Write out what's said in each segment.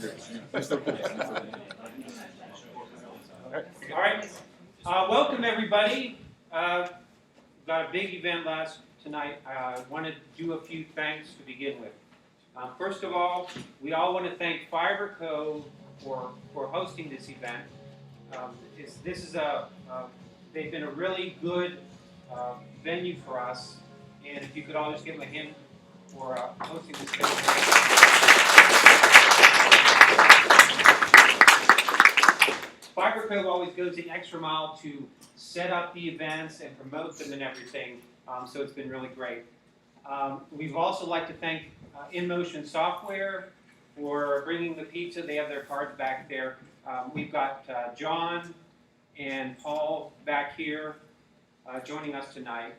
You're still cool. All right. Welcome everybody. Got a big event tonight. I want to do a few thanks to begin with. First of all, we all want to thank fibercove for hosting this event. They've been a really good venue for us, and if you could all just give them a hand for hosting this event. Fibercove always goes the extra mile to set up the events and promote them and everything, so it's been really great. We'd also like to thank InMotion Software for bringing the pizza. They have their cards back there. We've got John and Paul back here joining us tonight.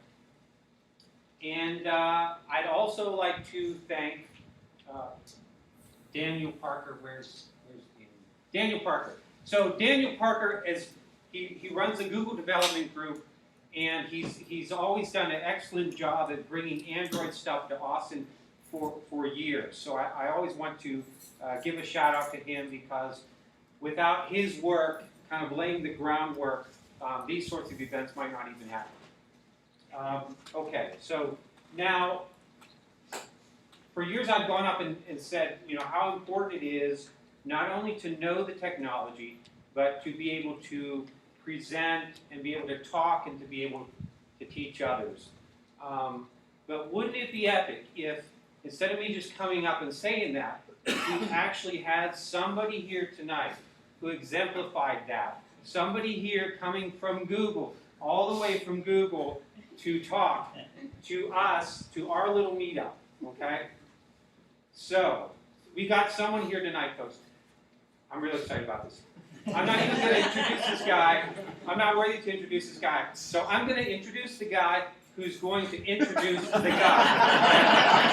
And I'd also like to thank Daniel Parker. Where's Daniel Parker? So Daniel Parker he runs a Google development group, and he's always done an excellent job at bringing Android stuff to Austin for years. So I always want to give a shout out to him, because without his work, kind of laying the groundwork, these sorts of events might not even happen. Okay, so now, for years I've gone up and said, how important it is not only to know the technology, but to be able to present and be able to talk and to be able to teach others. But wouldn't it be epic if, instead of me just coming up and saying that, we actually had somebody here tonight who exemplified that. Somebody here coming from Google, all the way from Google, to talk to us, to our little meetup, okay? So, we got someone here tonight, folks. I'm really excited about this. I'm not even going to introduce this guy. I'm not ready to introduce this guy. So I'm going to introduce the guy who's going to introduce the guy.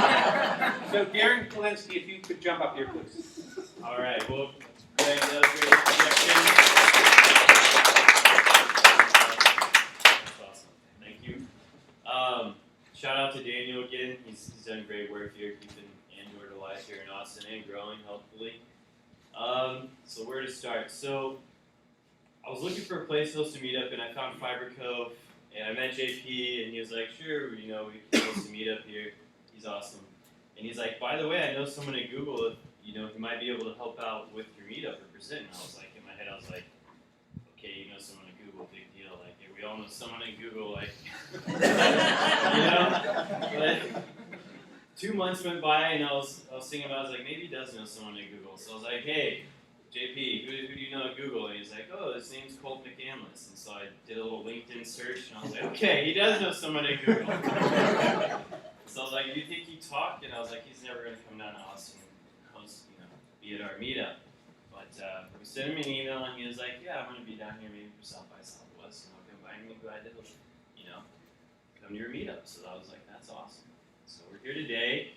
So Darren Kalinsky, if you could jump up here, please. All right. Well, Greg, that was a great introduction. That's awesome. Thank you. Shout out to Daniel again. He's done great work here, keeping Android alive here in Austin and growing, hopefully. So where to start? So I was looking for a place to host a meetup, and I found fibercove, and I met JP, and he was like, sure, we can host a meetup here. He's awesome. And he's like, by the way, I know someone at Google, if who might be able to help out with your meetup or present. And I was like, in my head, I was like, okay, you know someone at Google, big deal. Like, we all know someone at Google, like, But 2 months went by, and I was thinking about it. I was like, maybe he does know someone at Google. So I was like, hey, JP, who do you know at Google? And he's like, oh, his name's Colt McAnlis. And so I did a little LinkedIn search, and I was like, okay, he does know someone at Google. So I was like, do you think he talked? And I was like, he's never going to come down to Austin and host, be at our meetup. But we sent him an email, and he was like, yeah, I'm going to be down here maybe for South by Southwest, and I'll come by and be glad to, come to your meetup. So I was like, that's awesome. So we're here today,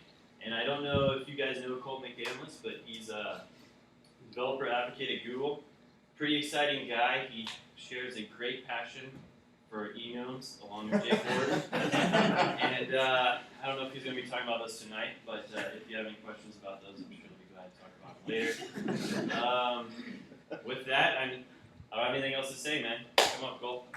and I don't know if you guys know Colt McAnlis, but he's a developer advocate at Google. Pretty exciting guy. He shares a great passion for e-gnomes along with Jake Ward. And I don't know if he's going to be talking about those tonight, but if you have any questions about those, I'm sure he'll be glad to talk about them later. With that, I don't have anything else to say, man. Come on, Colt.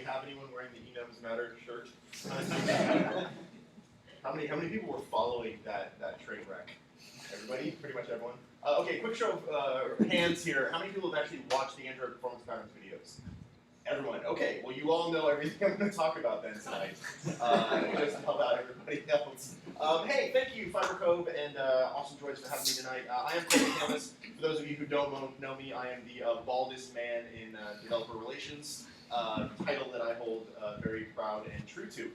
Have anyone wearing the E-Gnomes Matter shirt? How many people were following that train wreck? Everybody? Pretty much everyone? Okay, quick show of hands here. How many people have actually watched the Android performance patterns videos? Everyone. Okay, well you all know everything I'm going to talk about then tonight. Just to help out everybody else. Hey, thank you Fibercove and Austin Droids for having me tonight. I am Colt McAnlis. For those of you who don't know me, I am the baldest man in developer relations. Title that I hold very proud and true to.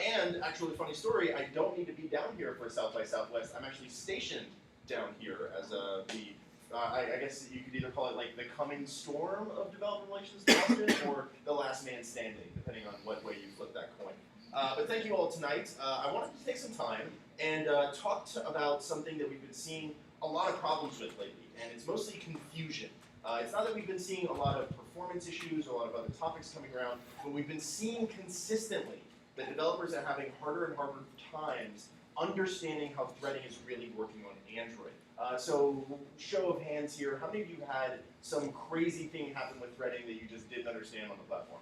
And actually, funny story, I don't need to be down here for South by Southwest. I'm actually stationed down here as I guess you could either call it like the coming storm of developer relations to Austin or the last man standing, depending on what way you flip that coin. But thank you all tonight. I wanted to take some time and talk about something that we've been seeing a lot of problems with lately, and it's mostly confusion. It's not that we've been seeing a lot of performance issues or a lot of other topics coming around, but we've been seeing consistently that developers are having harder and harder times understanding how threading is really working on Android. So show of hands here, how many of you had some crazy thing happen with threading that you just didn't understand on the platform?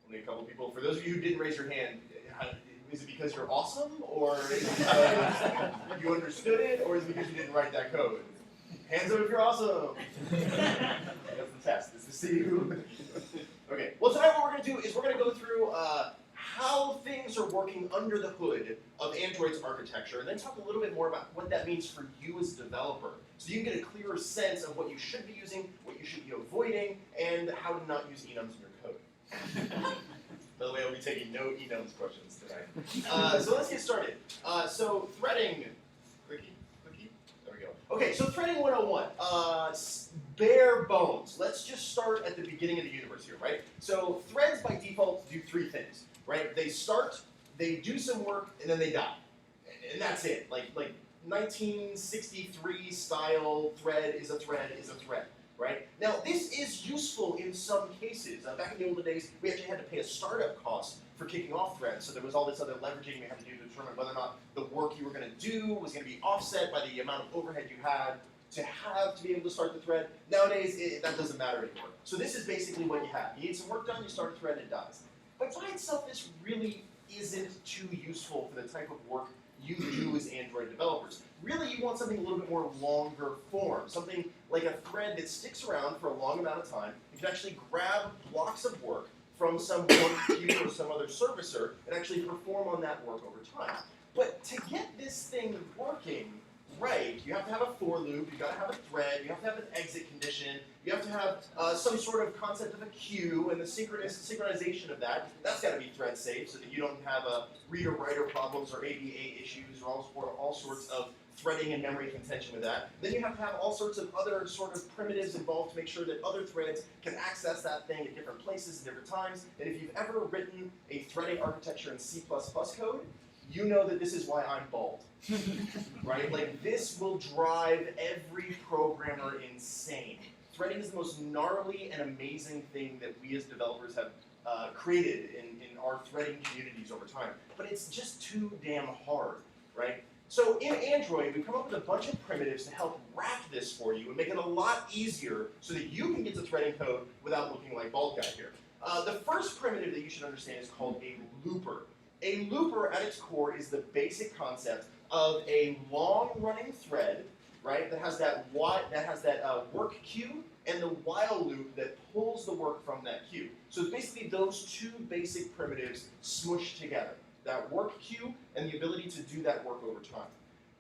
Only a couple people. For those of you who didn't raise your hand, is it because you're awesome, or is it because you understood it, or is it because you didn't write that code? Hands up if you're awesome. That's the test, is to see who. Okay, well tonight what we're going to do is we're going to go through how things are working under the hood of Android's architecture, and then talk a little bit more about what that means for you as a developer, so you can get a clearer sense of what you should be using, what you should be avoiding, and how to not use enums in your code. By the way, I'll be taking no enums questions tonight. So let's get started. So threading, clicky, there we go. Okay, so threading 101, bare bones. Let's just start at the beginning of the universe here, right? So threads by default do three things, right? They start, they do some work, and then they die. And that's it. Like 1963 style thread is a thread is a thread. Right? Now, this is useful in some cases. Back in the olden days, we actually had to pay a startup cost for kicking off threads, so there was all this other leveraging we had to do to determine whether or not the work you were going to do was going to be offset by the amount of overhead you had to be able to start the thread. Nowadays, that doesn't matter anymore. So this is basically what you have. You need some work done, you start a thread, and it dies. But by itself, this really isn't too useful for the type of work you do as Android developers. Really, you want something a little bit more longer form, something like a thread that sticks around for a long amount of time. You can actually grab blocks of work from some one queue or some other servicer and actually perform on that work over time. But to get this thing working right, you have to have a for loop, you've got to have a thread, you have to have an exit condition, you have to have some sort of concept of a queue, and the synchronization of that, that's got to be thread safe so that you don't have reader-writer problems or ABA issues or all sorts of threading and memory contention with that. Then you have to have all sorts of other sort of primitives involved to make sure that other threads can access that thing at different places at different times. And if you've ever written a threading architecture in C++ code, you know that this is why I'm bald. Right? Like, this will drive every programmer insane. Threading is the most gnarly and amazing thing that we as developers have created in our threading communities over time. But it's just too damn hard, right? So in Android, we've come up with a bunch of primitives to help wrap this for you and make it a lot easier so that you can get to threading code without looking like bald guy here. The first primitive that you should understand is called a looper. A looper at its core is the basic concept of a long-running thread, right, that has that work queue and the while loop that pulls the work from that queue. So it's basically those two basic primitives smushed together, that work queue and the ability to do that work over time.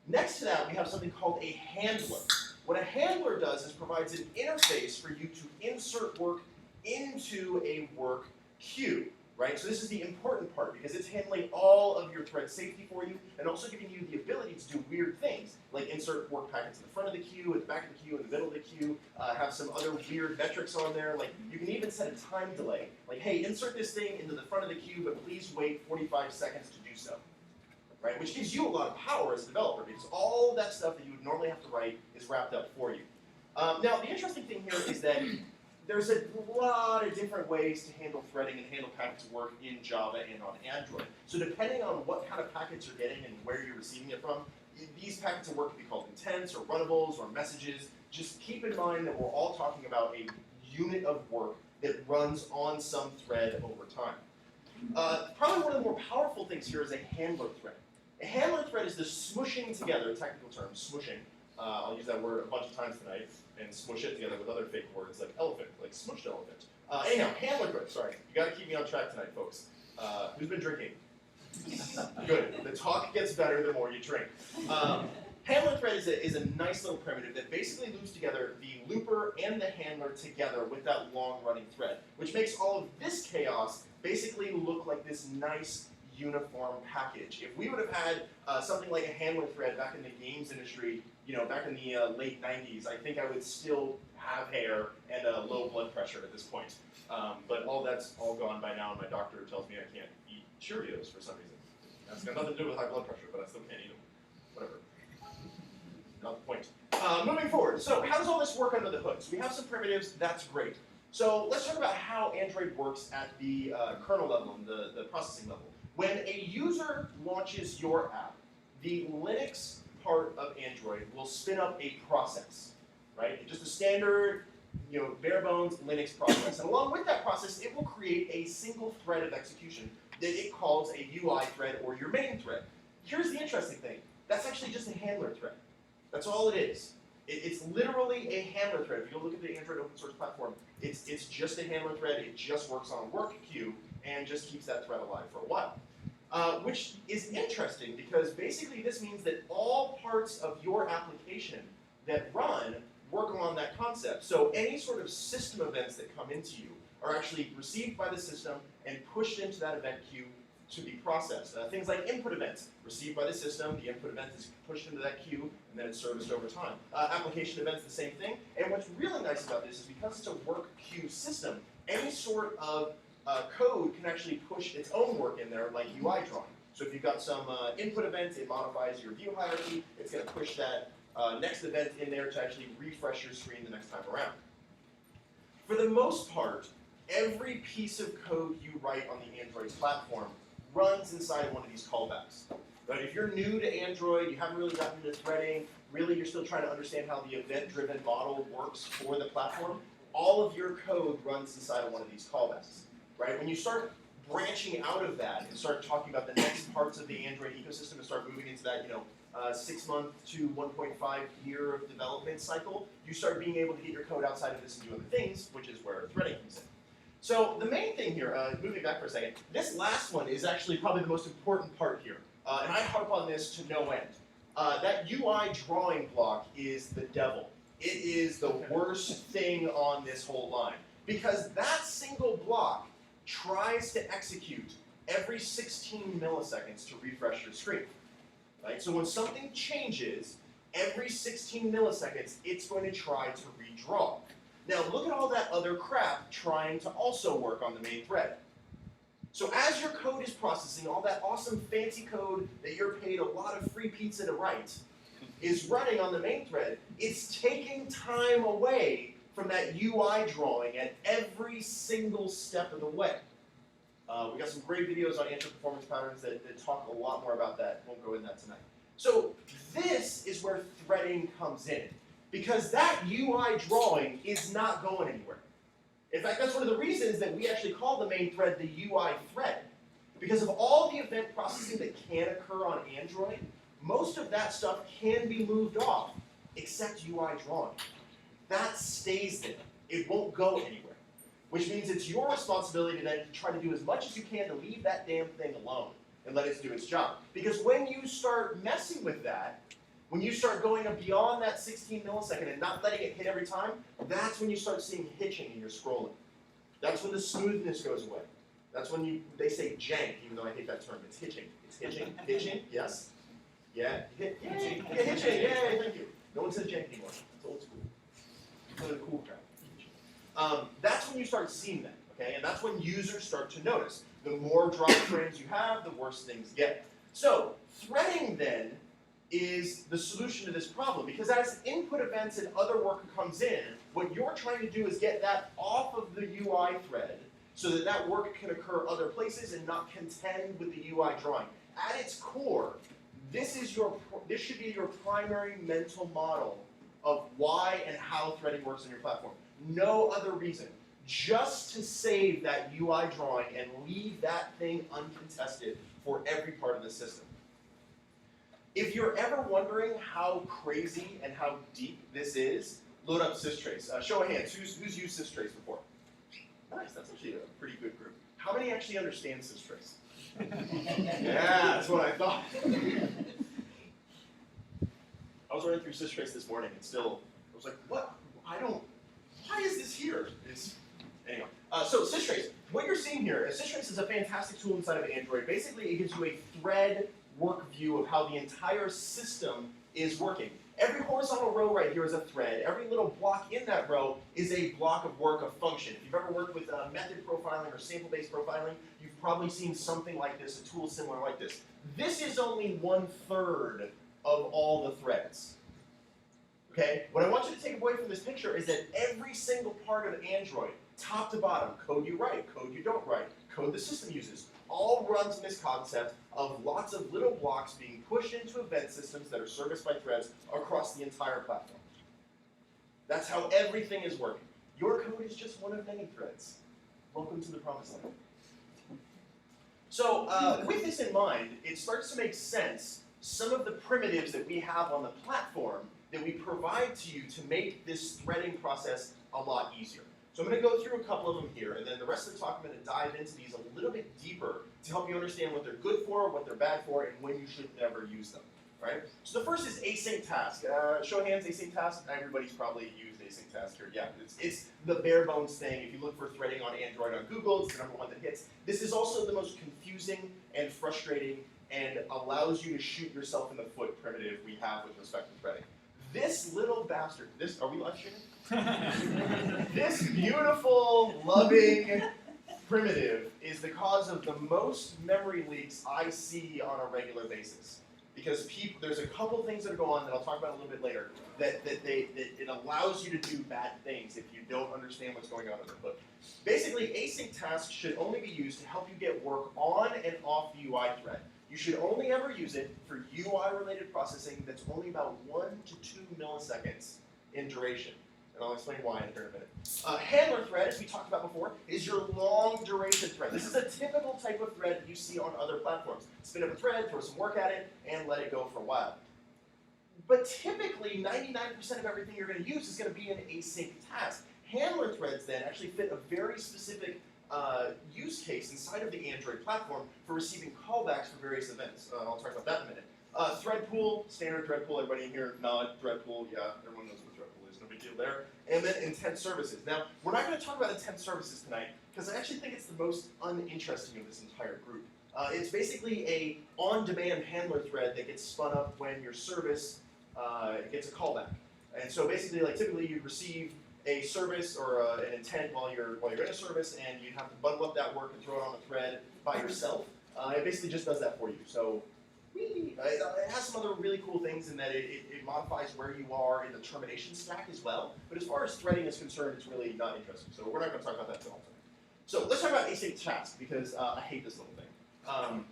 Next to that, we have something called a handler. What a handler does is provides an interface for you to insert work into a work queue. Right? So this is the important part because it's handling all of your thread safety for you and also giving you the ability to do weird things, like insert work packets in the front of the queue, at the back of the queue, in the middle of the queue, have some other weird metrics on there. Like, you can even set a time delay. Like, hey, insert this thing into the front of the queue, but please wait 45 seconds to do so. Right? Which gives you a lot of power as a developer because all that stuff that you would normally have to write is wrapped up for you. Now, the interesting thing here is that there's a lot of different ways to handle threading and handle packets of work in Java and on Android. So depending on what kind of packets you're getting and where you're receiving it from, these packets of work can be called intents or runnables or messages. Just keep in mind that we're all talking about a unit of work that runs on some thread over time. Probably one of the more powerful things here is a handler thread. A handler thread is the smushing together, technical term, smushing. I'll use that word a bunch of times tonight and smush it together with other fake words like elephant, like smushed elephant. Anyhow, handler thread, sorry. You gotta keep me on track tonight, folks. Who's been drinking? Good. The talk gets better the more you drink. Handler thread is a nice little primitive that basically loops together the looper and the handler together with that long running thread, which makes all of this chaos basically look like this nice uniform package. If we would have had something like a handler thread back in the games industry, back in the late 90s, I think I would still have hair and low blood pressure at this point. But all that's all gone by now, and my doctor tells me I can't eat Cheerios for some reason. That's got nothing to do with high blood pressure, but I still can't eat them. Whatever. Not the point. Moving forward, so how does all this work under the hood? So we have some primitives, that's great. So let's talk about how Android works at the kernel level and the processing level. When a user launches your app, the Linux part of Android will spin up a process, right? Just a standard, bare bones Linux process. And along with that process, it will create a single thread of execution that it calls a UI thread or your main thread. Here's the interesting thing. That's actually just a handler thread. That's all it is. It's literally a handler thread. If you look at the Android open source platform, it's just a handler thread. It just works on a work queue and just keeps that thread alive for a while. Which is interesting because basically this means that all parts of your application that run work along that concept. So any sort of system events that come into you are actually received by the system and pushed into that event queue to be processed. Things like input events, received by the system, the input event is pushed into that queue, and then it's serviced over time. Application events, the same thing. And what's really nice about this is because it's a work queue system, any sort of code can actually push its own work in there, like UI drawing. So if you've got some input event, it modifies your view hierarchy, it's going to push that next event in there to actually refresh your screen the next time around. For the most part, every piece of code you write on the Android platform runs inside of one of these callbacks. Right? If you're new to Android, you haven't really gotten into threading, really you're still trying to understand how the event-driven model works for the platform, all of your code runs inside of one of these callbacks. Right? When you start branching out of that and start talking about the next parts of the Android ecosystem and start moving into that, 6-month to 1.5 year of development cycle, you start being able to get your code outside of this and do other things, which is where threading comes in. So the main thing here, moving back for a second, this last one is actually probably the most important part here. And I harp on this to no end. That UI drawing block is the devil. It is the worst thing on this whole line. Because that single block tries to execute every 16 milliseconds to refresh your screen. Right? So when something changes, every 16 milliseconds, it's going to try to redraw. Now look at all that other crap trying to also work on the main thread. So as your code is processing, all that awesome fancy code that you're paid a lot of free pizza to write is running on the main thread. It's taking time away from that UI drawing at every single step of the way. We got some great videos on Android performance patterns that talk a lot more about that. Won't go in that tonight. So this is where threading comes in. Because that UI drawing is not going anywhere. In fact, that's one of the reasons that we actually call the main thread the UI thread. Because of all the event processing that can occur on Android, most of that stuff can be moved off, except UI drawing. That stays there. It won't go anywhere. Which means it's your responsibility then to try to do as much as you can to leave that damn thing alone and let it do its job. Because when you start messing with that, when you start going beyond that 16 millisecond and not letting it hit every time, that's when you start seeing hitching in your scrolling. That's when the smoothness goes away. That's when they say jank, even though I hate that term. It's hitching. It's hitching. Hitching, yes? Yeah. Hitching. Yeah, hitching. Yeah, thank you. No one says jank anymore. It's old school. It's really cool crap. That's when you start seeing that, okay? And that's when users start to notice. The more drop frames you have, the worse things get. So, threading then is the solution to this problem, because as input events and other work comes in, what you're trying to do is get that off of the UI thread so that that work can occur other places and not contend with the UI drawing. At its core, this should be your primary mental model of why and how threading works on your platform. No other reason. Just to save that UI drawing and leave that thing uncontested for every part of the system. If you're ever wondering how crazy and how deep this is, load up systrace. Show of hands, who's used systrace before? Nice, that's actually a pretty good group. How many actually understand systrace? Yeah, that's what I thought. I was running through systrace this morning and still, I was like, what? Why is this here? Anyway, so systrace, what you're seeing here, systrace is a fantastic tool inside of Android. Basically, it gives you a thread work view of how the entire system is working. Every horizontal row right here is a thread. Every little block in that row is a block of work, a function. If you've ever worked with method profiling or sample-based profiling, you've probably seen something like this, a tool similar like this. This is only 1/3 of all the threads. Okay? What I want you to take away from this picture is that every single part of Android, top to bottom, code you write, code you don't write, code the system uses, all runs on this concept of lots of little blocks being pushed into event systems that are serviced by threads across the entire platform. That's how everything is working. Your code is just one of many threads. Welcome to the promised land. So with this in mind, it starts to make sense, some of the primitives that we have on the platform that we provide to you to make this threading process a lot easier. So I'm going to go through a couple of them here, and then the rest of the talk I'm going to dive into these a little bit deeper to help you understand what they're good for, what they're bad for, and when you should never use them. Right? So the first is async task. Show of hands, async task. Everybody's probably used async task here. Yeah, it's the bare bones thing. If you look for threading on Android on Google, it's the #1 that hits. This is also the most confusing and frustrating and allows you to shoot yourself in the foot primitive we have with respect to threading. This little bastard, are we live streaming? This beautiful, loving primitive is the cause of the most memory leaks I see on a regular basis. Because there's a couple things that go on that I'll talk about a little bit later that it allows you to do bad things if you don't understand what's going on in the hood. Basically, async tasks should only be used to help you get work on and off the UI thread. You should only ever use it for UI-related processing that's only about 1 to 2 milliseconds in duration. And I'll explain why in here in a minute. Handler thread, as we talked about before, is your long duration thread. This is a typical type of thread that you see on other platforms. Spin up a thread, throw some work at it, and let it go for a while. But typically, 99% of everything you're going to use is going to be an async task. Handler threads then actually fit a very specific use case inside of the Android platform for receiving callbacks for various events. I'll talk about that in a minute. Thread pool, standard thread pool, everybody in here nod, thread pool, yeah, everyone knows what thread pool is, no big deal there. And then intent services. Now, we're not going to talk about intent services tonight because I actually think it's the most uninteresting of this entire group. It's basically a on-demand handler thread that gets spun up when your service gets a callback. And so basically, like typically you'd receive a service or an intent while you're in a service, and you'd have to bundle up that work and throw it on a thread by yourself. It basically just does that for you. So it has some other really cool things in that it modifies where you are in the termination stack as well. But as far as threading is concerned, it's really not interesting. So we're not going to talk about that tonight. So let's talk about async tasks because I hate this little thing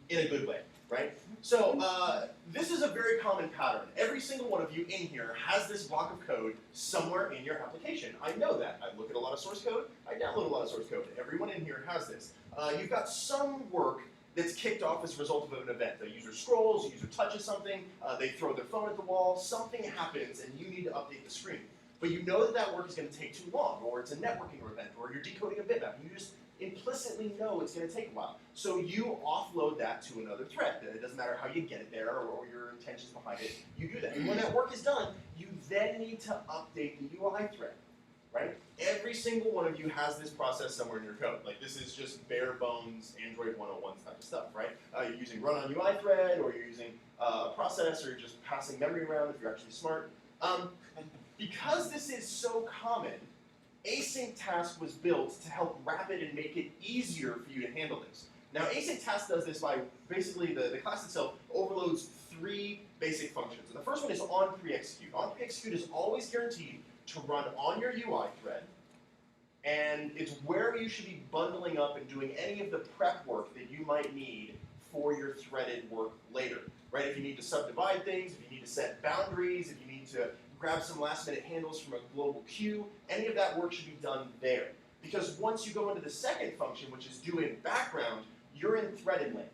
in a good way, right? So this is a very common pattern. Every single one of you in here has this block of code somewhere in your application. I know that. I look at a lot of source code. I download a lot of source code. Everyone in here has this. You've got some work that's kicked off as a result of an event. The user scrolls, the user touches something, they throw their phone at the wall, something happens, and you need to update the screen. But you know that that work is going to take too long, or it's a networking event, or you're decoding a bitmap. You just implicitly know it's going to take a while. So you offload that to another thread. It doesn't matter how you get it there or your intentions behind it. You do that. And when that work is done, you then need to update the UI thread, right? Every single one of you has this process somewhere in your code. Like this is just bare bones Android 101 type of stuff, right? You're using run on UI thread, or you're using a process, or you're just passing memory around if you're actually smart. Because this is so common, async task was built to help wrap it and make it easier for you to handle this. Now, async task does this by basically the class itself overloads 3 basic functions. And the first one is on pre-execute. On pre-execute is always guaranteed to run on your UI thread, and it's where you should be bundling up and doing any of the prep work that you might need for your threaded work later, right? If you need to subdivide things, if you need to set boundaries, if you need to grab some last-minute handles from a global queue, any of that work should be done there. Because once you go into the second function, which is do in background, you're in threaded land.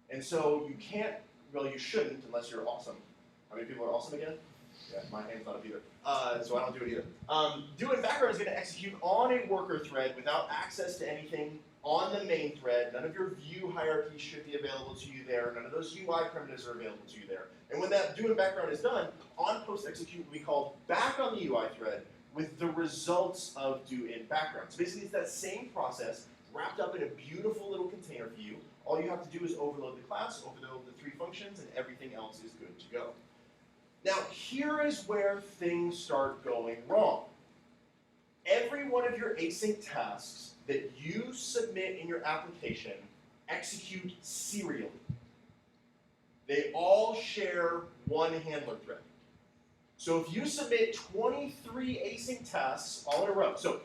And so you can't, well, you shouldn't unless you're awesome. How many people are awesome again? Yeah, my hand's not up either. So I don't do it either. Do in background is going to execute on a worker thread without access to anything on the main thread. None of your view hierarchies should be available to you there. None of those UI primitives are available to you there. And when that do in background is done, on post execute will be called back on the UI thread with the results of do in background. So basically it's that same process wrapped up in a beautiful little container for you. All you have to do is overload the class, overload the 3 functions, and everything else is good to go. Now here is where things start going wrong. Every one of your async tasks that you submit in your application execute serially. They all share one handler thread. So if you submit 23 async tasks all in a row, so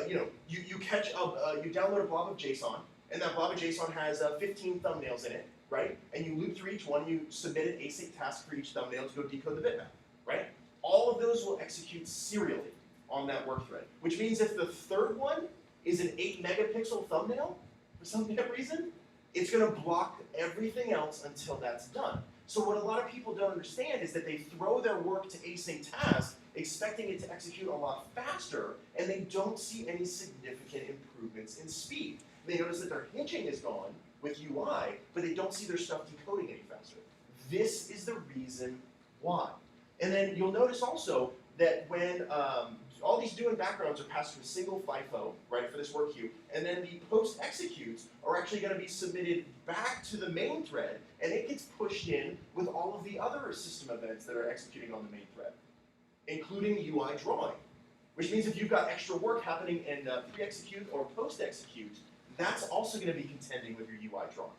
you download a blob of JSON, and that blob of JSON has 15 thumbnails in it, right? And you loop through each one, you submit an async task for each thumbnail to go decode the bitmap, right? All of those will execute serially on that work thread, which means if the third one is an 8 megapixel thumbnail, for some damn reason, it's gonna block everything else until that's done. So what a lot of people don't understand is that they throw their work to async tasks, expecting it to execute a lot faster, and they don't see any significant improvements in speed. They notice that their hinging is gone with UI, but they don't see their stuff decoding any faster. This is the reason why. And then you'll notice also that when all these do and backgrounds are passed to a single FIFO, right, for this work queue, and then the post executes are actually going to be submitted back to the main thread, and it gets pushed in with all of the other system events that are executing on the main thread, including UI drawing. Which means if you've got extra work happening in pre-execute or post-execute, that's also going to be contending with your UI drawing.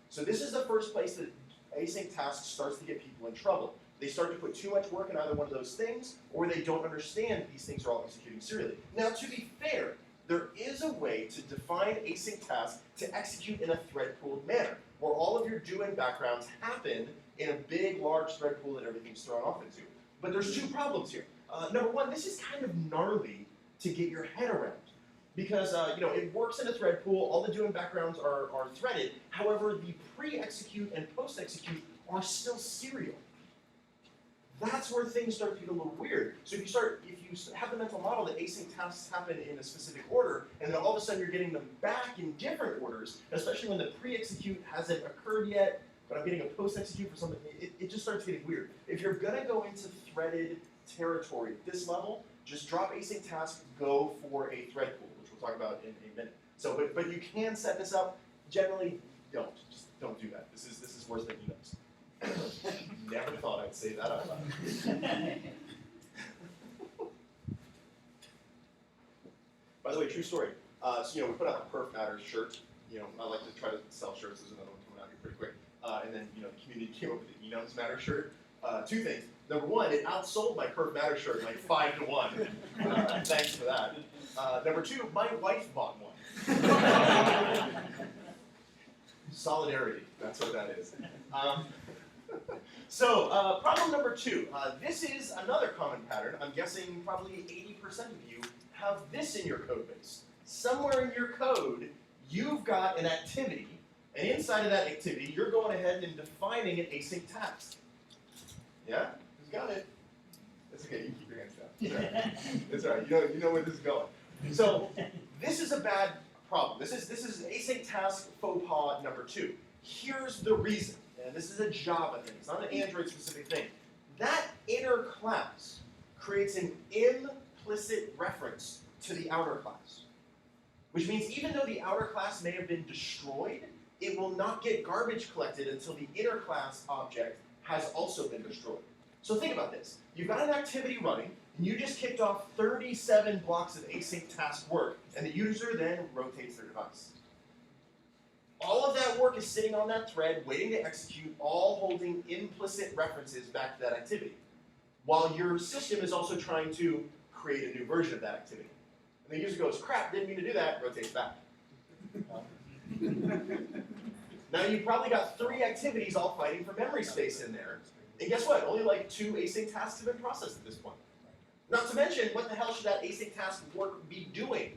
So this is the first place that async tasks starts to get people in trouble. They start to put too much work in either one of those things, or they don't understand these things are all executing serially. Now, to be fair, there is a way to define async tasks to execute in a thread-pooled manner, where all of your do and backgrounds happen in a big, large thread pool that everything's thrown off into. But there's two problems here. Number one, this is kind of gnarly to get your head around. Because it works in a thread pool, all the do and backgrounds are threaded. However, the pre-execute and post-execute are still serial. That's where things start to get a little weird. So if you have the mental model that async tasks happen in a specific order, and then all of a sudden you're getting them back in different orders, especially when the pre-execute hasn't occurred yet, but I'm getting a post-execute for something, it just starts getting weird. If you're gonna go into threaded territory at this level, just drop async task, go for a thread pool, which we'll talk about in a minute. So, but you can set this up. Generally, just don't do that. This is worse than Emacs. Never thought I'd say that out loud. By the way, true story. So we put out a Perf Matters shirt. I like to try to sell shirts. There's another one coming out here pretty quick. And then the community came up with the Enums Matter shirt. Two things. Number one, it outsold my Perf Matters shirt like 5 to 1. Thanks for that. Number two, my wife bought one. Solidarity. That's what that is. So, problem number two. This is another common pattern. I'm guessing probably 80% of you have this in your code base. Somewhere in your code, you've got an activity, and inside of that activity, you're going ahead and defining an async task. Yeah? Who's got it? That's okay. You can keep your hands down. It's all right. You know where this is going. So, this is a bad problem. This is async task faux pas number 2. Here's the reason. And this is a Java thing, it's not an Android specific thing. That inner class creates an implicit reference to the outer class. Which means even though the outer class may have been destroyed, it will not get garbage collected until the inner class object has also been destroyed. So think about this. You've got an activity running, and you just kicked off 37 blocks of async task work, and the user then rotates their device. All of that work is sitting on that thread, waiting to execute, all holding implicit references back to that activity, while your system is also trying to create a new version of that activity. And the user goes, crap, didn't mean to do that, rotates back. Now you've probably got 3 activities all fighting for memory space in there. And guess what? Only like 2 async tasks have been processed at this point. Not to mention, what the hell should that async task work be doing?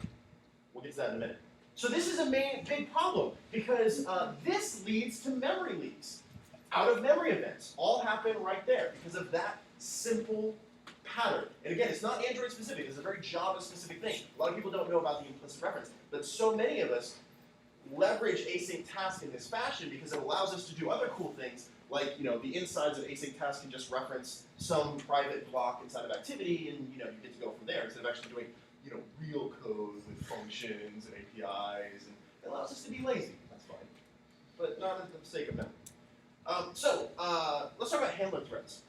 We'll get to that in a minute. So this is a big problem, because this leads to memory leaks. Out of memory events all happen right there because of that simple pattern. And again, it's not Android specific, it's a very Java specific thing. A lot of people don't know about the implicit reference, but so many of us leverage async task in this fashion because it allows us to do other cool things, like the insides of async task can just reference some private block inside of activity, and you get to go from there instead of actually doing real code with functions and APIs, and it allows us to be lazy. That's fine, but not at the sake of memory. Let's talk about handler threads.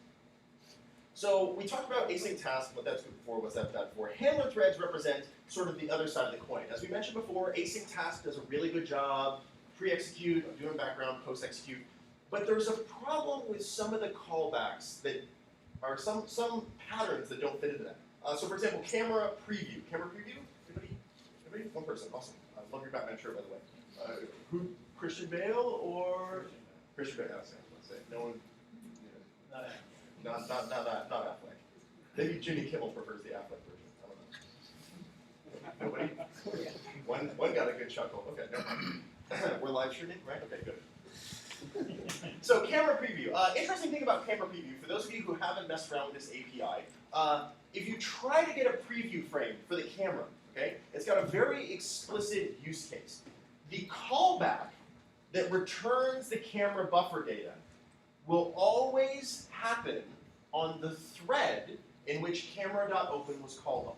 So we talked about async tasks, what that's good for, what's that bad for. Handler threads represent sort of the other side of the coin. As we mentioned before, async task does a really good job, pre-execute, doing background, post-execute, but there's a problem with some of the callbacks that are some patterns that don't fit into that. So for example, camera preview. Camera preview? Anybody? One person, awesome. I love your Batman shirt, by the way. Who? Christian Bale or Christian Bale? I was going to say no one. Not Affleck. Maybe Jimmy Kimmel prefers the Affleck version. I don't know. Nobody? One got a good chuckle. Okay, no problem. We're live streaming, right? Okay, good. So camera preview. Interesting thing about camera preview, for those of you who haven't messed around with this API, if you try to get a preview frame for the camera, okay, it's got a very explicit use case. The callback that returns the camera buffer data will always happen on the thread in which camera.open was called on.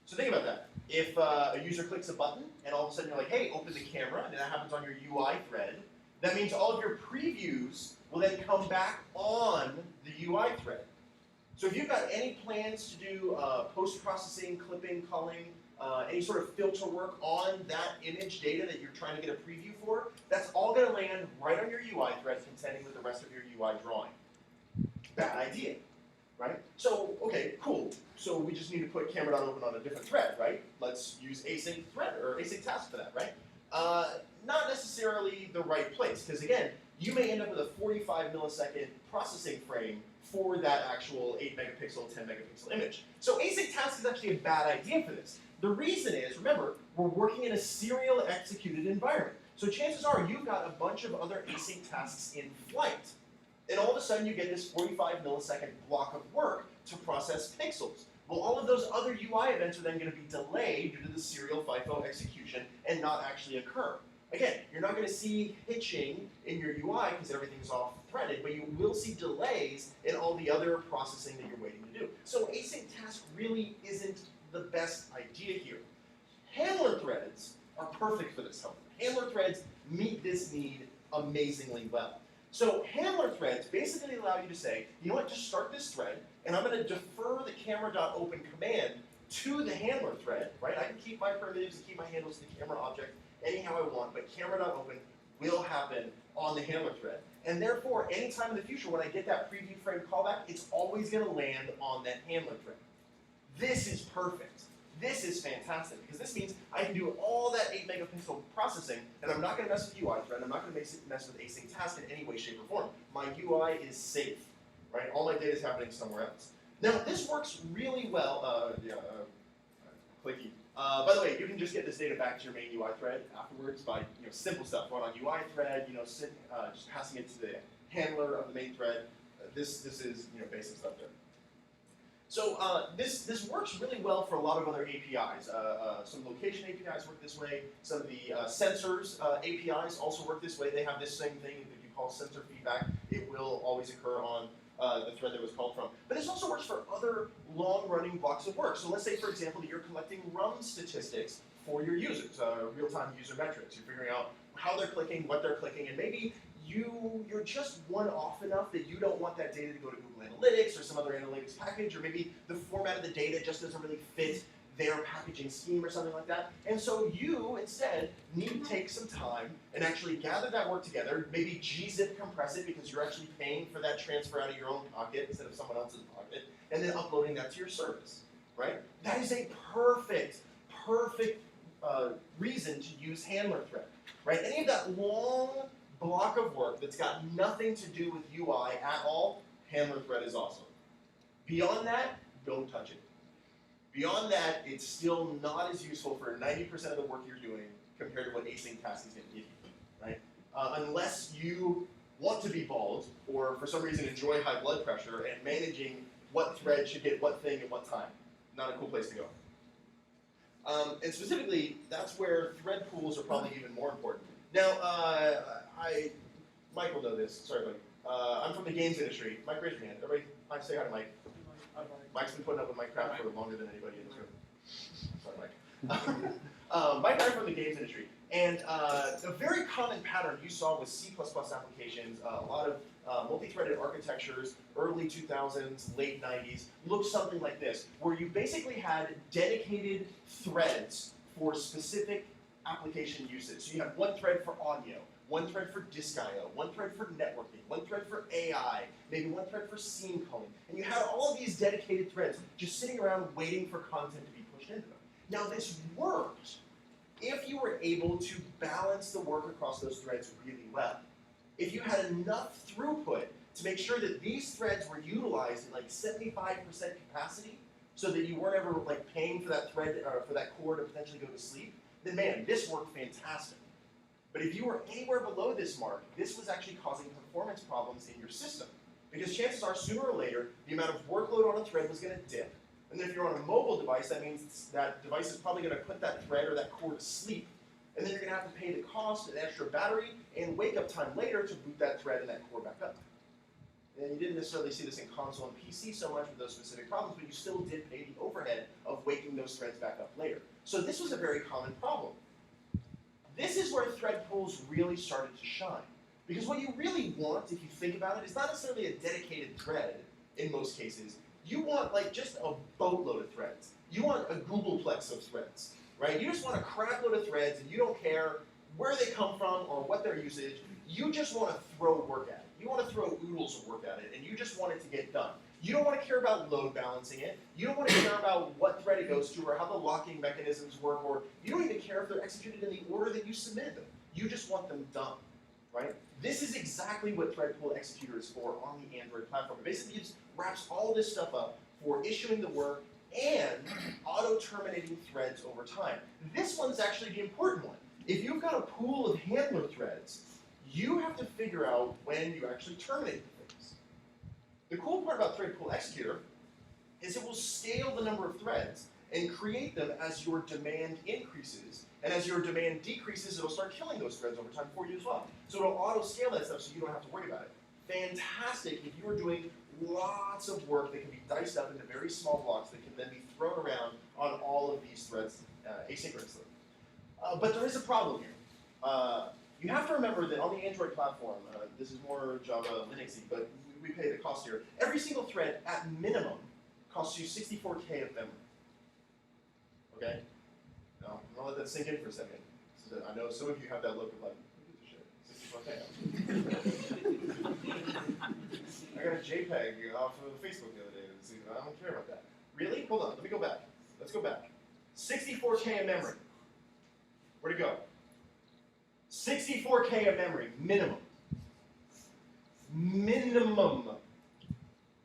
So think about that. If a user clicks a button and all of a sudden you're like, hey, open the camera, and that happens on your UI thread, that means all of your previews will then come back on the UI thread. So if you've got any plans to do post-processing, clipping, culling, any sort of filter work on that image data that you're trying to get a preview for, that's all going to land right on your UI thread contending with the rest of your UI drawing. Bad idea, right? So, okay, cool. So we just need to put camera.open on a different thread, right? Let's use async thread or async task for that, right? Not necessarily the right place, because again, you may end up with a 45 millisecond processing frame for that actual 8 megapixel, 10 megapixel image. So async task is actually a bad idea for this. The reason is, remember, we're working in a serial executed environment. So chances are you've got a bunch of other async tasks in flight. And all of a sudden you get this 45 millisecond block of work to process pixels. Well, all of those other UI events are then going to be delayed due to the serial FIFO execution and not actually occur. Again, you're not going to see hitching in your UI because everything's off-threaded, but you will see delays in all the other processing that you're waiting to do. So async task really isn't the best idea here. Handler threads are perfect for this, however. Handler threads meet this need amazingly well. So handler threads basically allow you to say, you know what, just start this thread, and I'm going to defer the camera.open command to the handler thread, right? I can keep my primitives and keep my handles to the camera object anyhow I want, but camera.open will happen on the handler thread. And therefore, anytime in the future when I get that preview frame callback, it's always going to land on that handler thread. This is perfect. This is fantastic, because this means I can do all that 8 megapixel processing, and I'm not going to mess with UI thread, I'm not going to mess with async task in any way, shape, or form. My UI is safe, right? All my data is happening somewhere else. Now, this works really well, clicky. By the way, you can just get this data back to your main UI thread afterwards by simple stuff, going on UI thread, just passing it to the handler of the main thread. This is basic stuff there. So this works really well for a lot of other APIs. Some location APIs work this way. Some of the sensors APIs also work this way. They have this same thing that you call sensor feedback. It will always occur on the thread that was called from. But this also works for other long-running blocks of work. So let's say, for example, that you're collecting RUM statistics for your users, real-time user metrics. You're figuring out how they're clicking, what they're clicking, and maybe you're just one-off enough that you don't want that data to go to Google Analytics or some other analytics package, or maybe the format of the data just doesn't really fit their packaging scheme or something like that. And so you, instead, need to take some time and actually gather that work together, maybe gzip compress it because you're actually paying for that transfer out of your own pocket instead of someone else's pocket, and then uploading that to your service, right? That is a perfect reason to use handler thread, right? Any of that long block of work that's got nothing to do with UI at all, handler thread is awesome. Beyond that, don't touch it. Beyond that, it's still not as useful for 90% of the work you're doing compared to what async task is going to give you, right? Unless you want to be bald or for some reason enjoy high blood pressure and managing what thread should get what thing at what time. Not a cool place to go. And specifically, that's where thread pools are probably even more important. Now, Mike will know this. Sorry, buddy. I'm from the games industry. Mike, raise your hand. Everybody, say hi to Mike. Mike's been putting up with my crap for longer than anybody in this room. Sorry, Mike. Mike and I are from the games industry. And a very common pattern you saw with C++ applications, a lot of multi-threaded architectures, early 2000s, late 90s, looked something like this, where you basically had dedicated threads for specific application usage. So you have one thread for audio, one thread for disk I/O, one thread for networking, one thread for AI, maybe one thread for scene culling. And you had all of these dedicated threads just sitting around waiting for content to be pushed into them. Now this worked if you were able to balance the work across those threads really well. If you had enough throughput to make sure that these threads were utilized at like 75% capacity, so that you weren't ever like paying for that thread or for that core to potentially go to sleep, then man, this worked fantastic. But if you were anywhere below this mark, this was actually causing performance problems in your system. Because chances are, sooner or later, the amount of workload on a thread was going to dip. And then if you're on a mobile device, that means that device is probably going to put that thread or that core to sleep. And then you're going to have to pay the cost, an extra battery, and wake up time later to boot that thread and that core back up. And you didn't necessarily see this in console and PC so much with those specific problems, but you still did pay the overhead of waking those threads back up later. So this was a very common problem. This is where thread pools really started to shine. Because what you really want, if you think about it, is not necessarily a dedicated thread in most cases. You want like just a boatload of threads. You want a Googleplex of threads, right? You just want a crap load of threads and you don't care where they come from or what their usage. You just want to throw work at it. You want to throw oodles of work at it and you just want it to get done. You don't want to care about load balancing it. You don't want to care about what thread it goes to or how the locking mechanisms work, or you don't even care if they're executed in the order that you submitted them. You just want them done, right? This is exactly what Thread Pool Executor is for on the Android platform. It basically just wraps all this stuff up for issuing the work and auto-terminating threads over time. This one's actually the important one. If you've got a pool of handler threads, you have to figure out when you actually terminate the things. The cool part about Thread Pool Executor is it will scale the number of threads and create them as your demand increases. And as your demand decreases, it'll start killing those threads over time for you as well. So it'll auto-scale that stuff so you don't have to worry about it. Fantastic if you are doing lots of work that can be diced up into very small blocks that can then be thrown around on all of these threads asynchronously. But there is a problem here. You have to remember that on the Android platform, this is more Java Linuxy, but we pay the cost here. Every single thread, at minimum, costs you 64K of memory. Okay? Now, I'm gonna let that sink in for a second. So I know some of you have that look of like, who gives a shit? 64K. I got a JPEG off of Facebook the other day. I don't care about that. Really? Hold on, let me go back. Let's go back. 64K of memory. Where'd it go? 64K of memory, minimum. Minimum.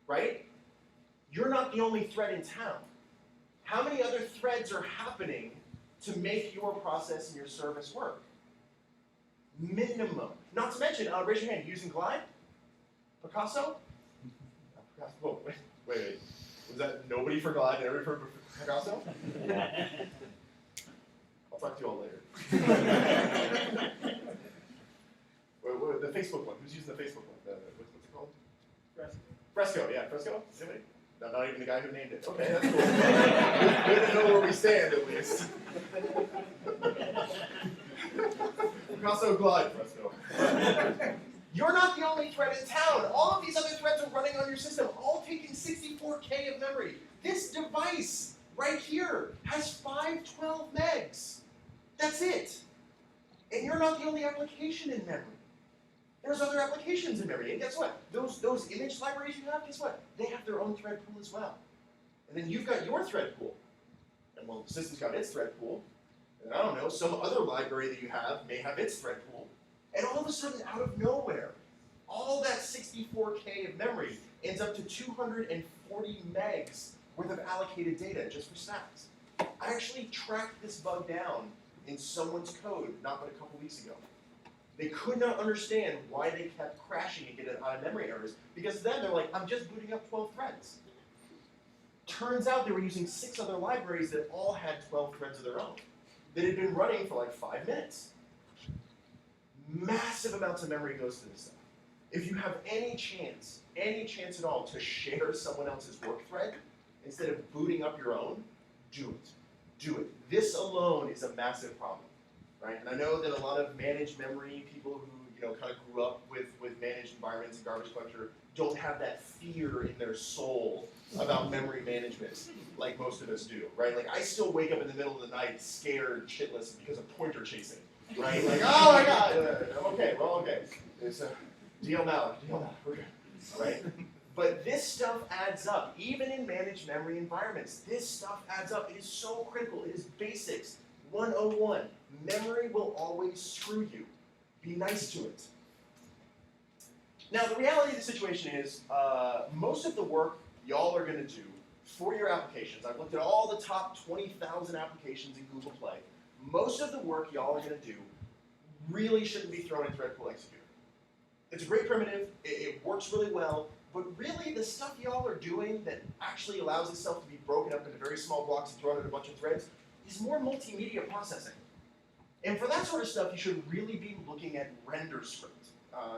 Right? You're not the only thread in town. How many other threads are happening to make your process and your service work? Minimum. Not to mention, raise your hand, using Glide? Picasso? Whoa, wait. Was that nobody for Glide and everybody for Picasso? I'll talk to you all later. Wait, the Facebook one. Who's using the Facebook one? What's it called? Fresco, yeah, Fresco? Anybody? No, not even the guy who named it. Okay, that's cool. Good to know where we stand, at least. Picasso Glide, Fresco. You're not the only thread in town. All of these other threads are running on your system, all taking 64K of memory. This device right here has 512 megs. That's it. And you're not the only application in memory. There's other applications in memory. And guess what? Those image libraries you have, guess what? They have their own thread pool as well. And then you've got your thread pool. And well, the system's got its thread pool. And I don't know, some other library that you have may have its thread pool. And all of a sudden, out of nowhere, all that 64K of memory ends up to 240 megs worth of allocated data just for stacks. I actually tracked this bug down in someone's code not but a couple weeks ago. They could not understand why they kept crashing and getting out of memory errors, because then they're like, I'm just booting up 12 threads. Turns out they were using 6 other libraries that all had 12 threads of their own that had been running for like 5 minutes. Massive amounts of memory goes to this stuff. If you have any chance at all to share someone else's work thread instead of booting up your own, do it. Do it. This alone is a massive problem. Right? And I know that a lot of managed memory people who kind of grew up with managed environments and garbage collector don't have that fear in their soul about memory management like most of us do, right? Like I still wake up in the middle of the night scared shitless because of pointer chasing, right? Like, oh my god, I'm okay, we're all okay. It's DL now, we're good, right? But this stuff adds up, even in managed memory environments. This stuff adds up. It is so critical. It is basics. 101, memory will always screw you. Be nice to it. Now, the reality of the situation is, most of the work y'all are going to do for your applications, I've looked at all the top 20,000 applications in Google Play, most of the work y'all are going to do really shouldn't be thrown in Thread Pool Executor. It's a great primitive, it works really well, but really the stuff y'all are doing that actually allows itself to be broken up into very small blocks and thrown in a bunch of threads is more multimedia processing. And for that sort of stuff, you should really be looking at RenderScript.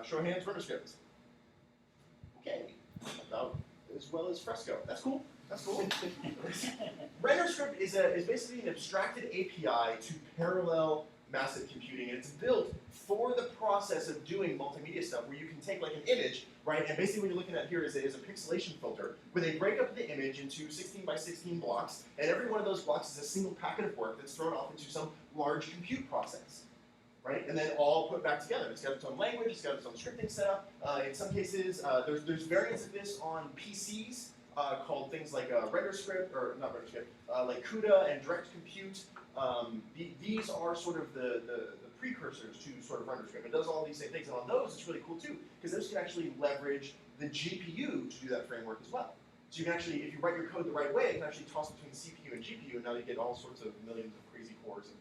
Show of hands, RenderScript. Okay, about as well as Fresco. That's cool. That's cool. RenderScript is basically an abstracted API to parallel massive computing, and it's built for the process of doing multimedia stuff, where you can take like an image, right, and basically what you're looking at here is a pixelation filter, where they break up the image into 16 by 16 blocks, and every one of those blocks is a single packet of work that's thrown off into some large compute process, right, and then all put back together. It's got its own language, it's got its own scripting setup. In some cases, there's variants of this on PCs, called things like RenderScript, or not RenderScript, like CUDA and Direct Compute. These are sort of the precursors to sort of RenderScript. It does all these same things, and on those it's really cool too, because those can actually leverage the GPU to do that framework as well. So you can actually, if you write your code the right way, you can actually toss between CPU and GPU, and now you get all sorts of millions of crazy cores and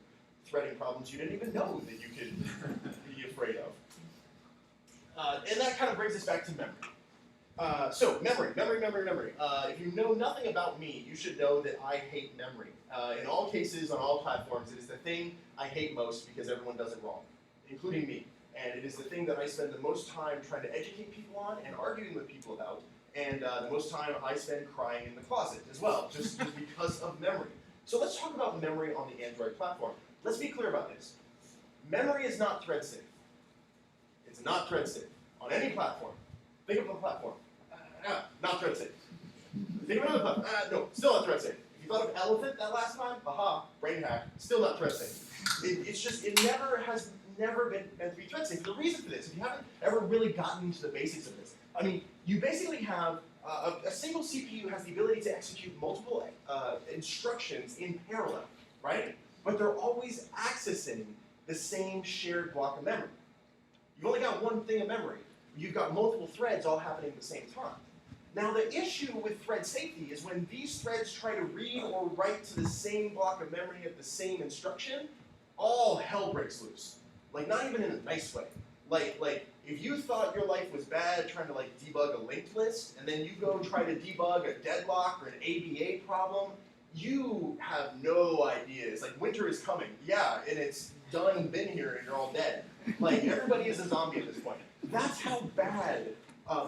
threading problems you didn't even know that you could be afraid of. And that kind of brings us back to memory. So memory. If you know nothing about me, you should know that I hate memory. In all cases, on all platforms, it is the thing I hate most because everyone does it wrong, including me. And it is the thing that I spend the most time trying to educate people on and arguing with people about, and the most time I spend crying in the closet as well, just because of memory. So let's talk about memory on the Android platform. Let's be clear about this. Memory is not thread safe. It's not thread safe on any platform. Think of a platform. Not thread safe. Think of another platform. No, still not thread safe. If you thought of elephant that last time, aha, brain hack, still not thread safe. It has never been meant to be thread safe. The reason for this, if you haven't ever really gotten into the basics of this, I mean, you basically have a single CPU has the ability to execute multiple instructions in parallel, right? But they're always accessing the same shared block of memory. You've only got one thing of memory. You've got multiple threads all happening at the same time. Now the issue with thread safety is when these threads try to read or write to the same block of memory at the same instruction, all hell breaks loose. Like, not even in a nice way. Like if you thought your life was bad trying to like debug a linked list, and then you go try to debug a deadlock or an ABA problem, you have no idea. It's like winter is coming. Yeah, and it's done, been here, and you're all dead. Like, everybody is a zombie at this point. That's how bad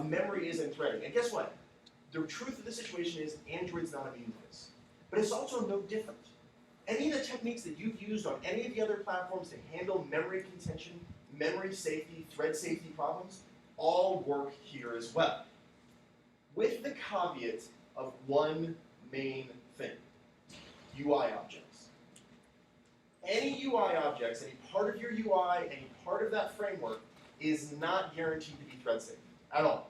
memory is in threading. And guess what? The truth of the situation is Android's not immune to this. But it's also no different. Any of the techniques that you've used on any of the other platforms to handle memory contention, memory safety, thread safety problems, all work here as well. With the caveat of one main thing: UI objects. Any UI objects, any part of your UI, any part of that framework is not guaranteed to be thread safe at all.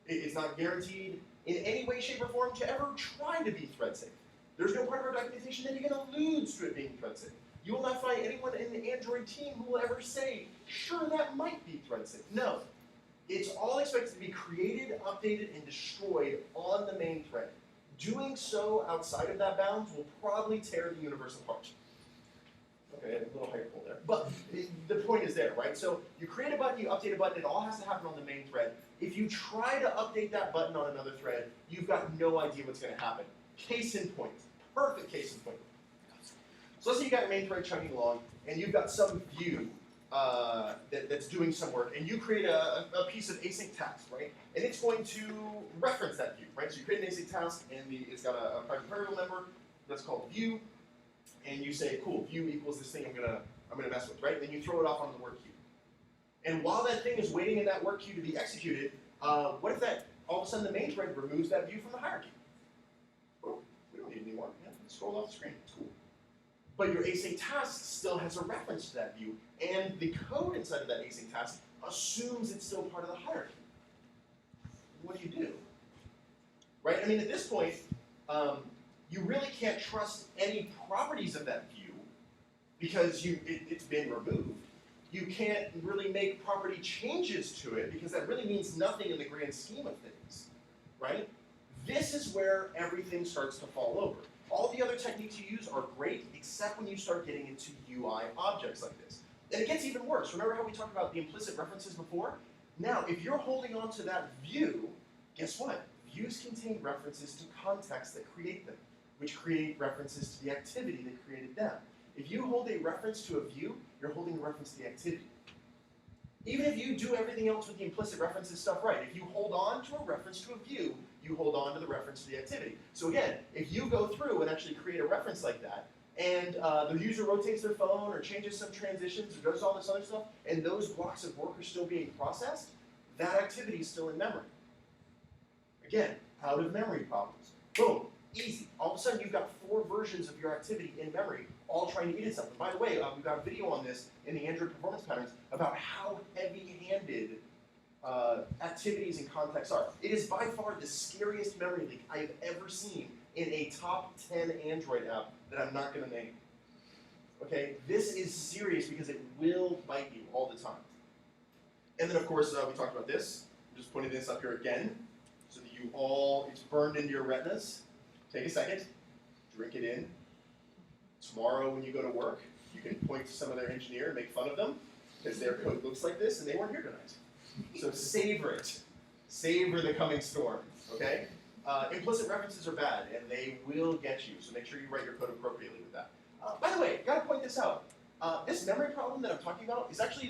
It's not guaranteed in any way, shape, or form to ever try to be thread safe. There's no part of our documentation that even alludes to it being thread safe. You will not find anyone in the Android team who will ever say, sure, that might be thread safe. No. It's all expected to be created, updated, and destroyed on the main thread. Doing so outside of that bounds will probably tear the universe apart. Okay, a little hyperbole there. But the point is there, right? So you create a button, you update a button, it all has to happen on the main thread. If you try to update that button on another thread, you've got no idea what's going to happen. Case in point. Perfect case in point. So let's say you got your main thread chugging along, and you've got some view that's doing some work, and you create a piece of async task, right? And it's going to reference that view, right? So you create an async task, and it's got a private variable member that's called view, and you say, cool, view equals this thing I'm gonna mess with, right? Then you throw it off onto the work queue. And while that thing is waiting in that work queue to be executed, what if that all of a sudden the main thread removes that view from the hierarchy? Oh, we don't need it anymore. Yeah, scroll off the screen. It's cool. But your async task still has a reference to that view, and the code inside of that async task assumes it's still part of the hierarchy. What do you do? Right? I mean, at this point, you really can't trust any properties of that view because it's been removed. You can't really make property changes to it because that really means nothing in the grand scheme of things, right? This is where everything starts to fall over. All the other techniques you use are great, except when you start getting into UI objects like this. And it gets even worse. Remember how we talked about the implicit references before? Now, if you're holding on to that view, guess what? Views contain references to context that create them, which create references to the activity that created them. If you hold a reference to a view, you're holding a reference to the activity. Even if you do everything else with the implicit references stuff right, if you hold on to a reference to a view, you hold on to the reference to the activity. So again, if you go through and actually create a reference like that, and the user rotates their phone or changes some transitions or does all this other stuff, and those blocks of work are still being processed, that activity is still in memory. Again, out of memory problems. Boom, easy. All of a sudden you've got 4 versions of your activity in memory, all trying to eat at something. By the way, we've got a video on this in the Android performance patterns about how heavy-handed activities and contexts are. It is by far the scariest memory leak I have ever seen in a top 10 Android app that I'm not going to name. Okay, this is serious because it will bite you all the time. And then of course, we talked about this. I'm just putting this up here again so that you all, it's burned into your retinas. Take a second, drink it in. Tomorrow when you go to work, you can point to some of their engineer and make fun of them because their code looks like this and they weren't here tonight. So savor it. Savor the coming storm, okay? Implicit references are bad and they will get you, so make sure you write your code appropriately with that. By the way, gotta point this out. This memory problem that I'm talking about is actually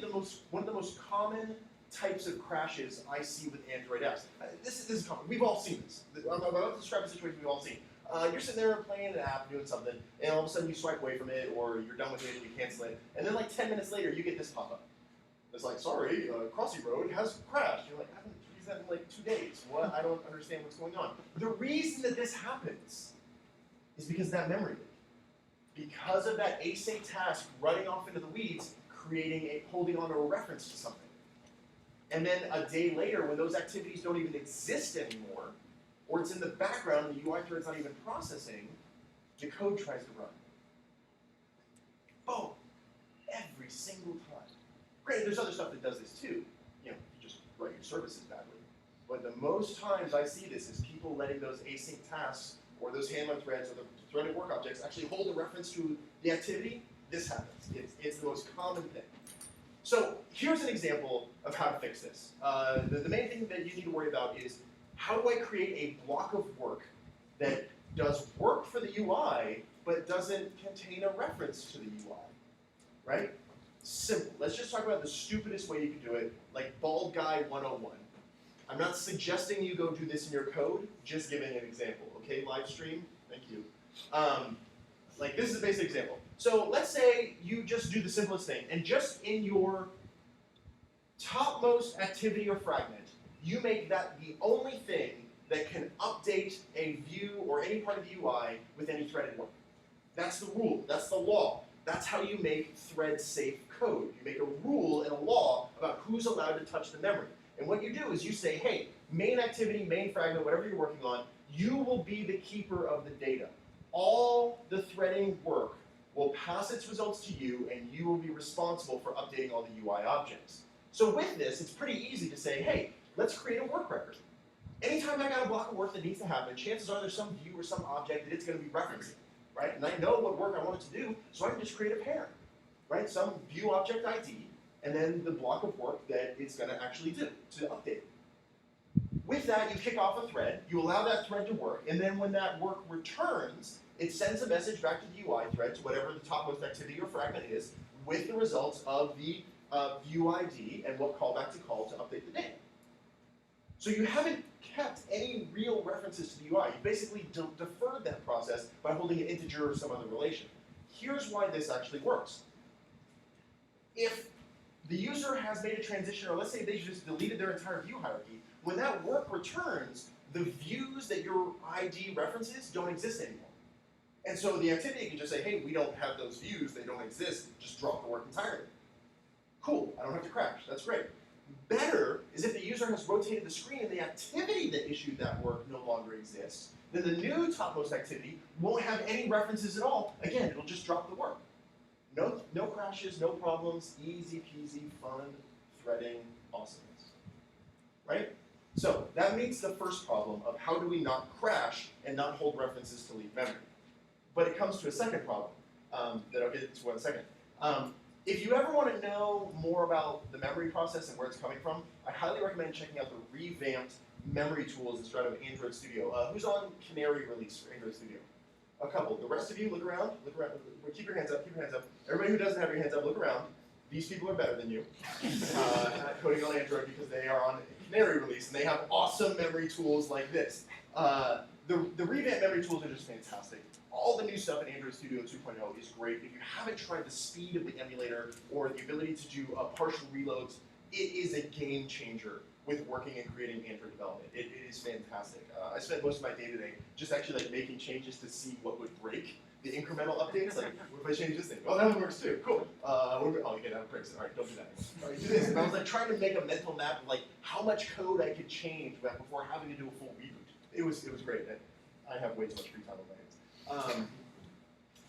one of the most common types of crashes I see with Android apps. This is common. We've all seen this. I'm about to describe a situation we've all seen. You're sitting there playing an app, doing something, and all of a sudden you swipe away from it, or you're done with it and you cancel it, and then like 10 minutes later you get this pop-up. It's like, sorry, Crossy Road has crashed. You're like, I haven't used that in like 2 days. What? I don't understand what's going on. The reason that this happens is because of that memory leak. Because of that async task running off into the weeds, holding on to a reference to something. And then a day later, when those activities don't even exist anymore, or it's in the background and the UI thread's not even processing, the code tries to run. Boom! Every single time. Great, there's other stuff that does this too. You just write your services badly. But the most times I see this is people letting those async tasks or those handler threads or the threaded work objects actually hold a reference to the activity. This happens. It's the most common thing. So here's an example of how to fix this. The main thing that you need to worry about is how do I create a block of work that does work for the UI but doesn't contain a reference to the UI, right? Simple. Let's just talk about the stupidest way you can do it, like Bald Guy 101. I'm not suggesting you go do this in your code, just giving an example. Okay, live stream? Thank you. Like this is a basic example. So let's say you just do the simplest thing, and just in your topmost activity or fragment, you make that the only thing that can update a view or any part of the UI with any threaded work. That's the rule. That's the law. That's how you make thread-safe code. You make a rule and a law about who's allowed to touch the memory. And what you do is you say, hey, main activity, main fragment, whatever you're working on, you will be the keeper of the data. All the threading work will pass its results to you, and you will be responsible for updating all the UI objects. So with this, it's pretty easy to say, hey, let's create a work record. Anytime I got a block of work that needs to happen, chances are there's some view or some object that it's going to be referencing, right? And I know what work I want it to do, so I can just create a pair, right? Some view object ID, and then the block of work that it's going to actually do to update it. With that, you kick off a thread, you allow that thread to work, and then when that work returns, it sends a message back to the UI thread, to whatever the topmost activity or fragment is, with the results of the view ID and what callback to call to update the data. So you haven't kept any real references to the UI. You basically deferred that process by holding an integer or some other relation. Here's why this actually works. If the user has made a transition, or let's say they just deleted their entire view hierarchy, when that work returns, the views that your ID references don't exist anymore. And so the activity can just say, hey, we don't have those views, they don't exist, just drop the work entirely. Cool, I don't have to crash, that's great. Better is if the user has rotated the screen and the activity that issued that work no longer exists, then the new topmost activity won't have any references at all. Again, it'll just drop the work. No crashes, no problems, easy peasy, fun, threading, awesomeness, right? So that meets the first problem of how do we not crash and not hold references to leave memory. But it comes to a second problem that I'll get to in a second. If you ever want to know more about the memory process and where it's coming from, I highly recommend checking out the revamped memory tools inside of Android Studio. Who's on Canary release for Android Studio? A couple. The rest of you, look around. Keep your hands up, keep your hands up. Everybody who doesn't have your hands up, look around. These people are better than you at coding on Android because they are on Canary release and they have awesome memory tools like this. The revamped memory tools are just fantastic. All the new stuff in Android Studio 2.0 is great. If you haven't tried the speed of the emulator or the ability to do partial reloads, it is a game changer with working and creating Android development. It is fantastic. I spent most of my day today just actually like making changes to see what would break. The incremental updates, like what if I change this thing? Oh, that one works too. Cool. Okay, that breaks it. All right, don't do that anymore. All right, do this. And I was like trying to make a mental map of like how much code I could change before having to do a full reboot. It was great. I have way too much free time on my hands.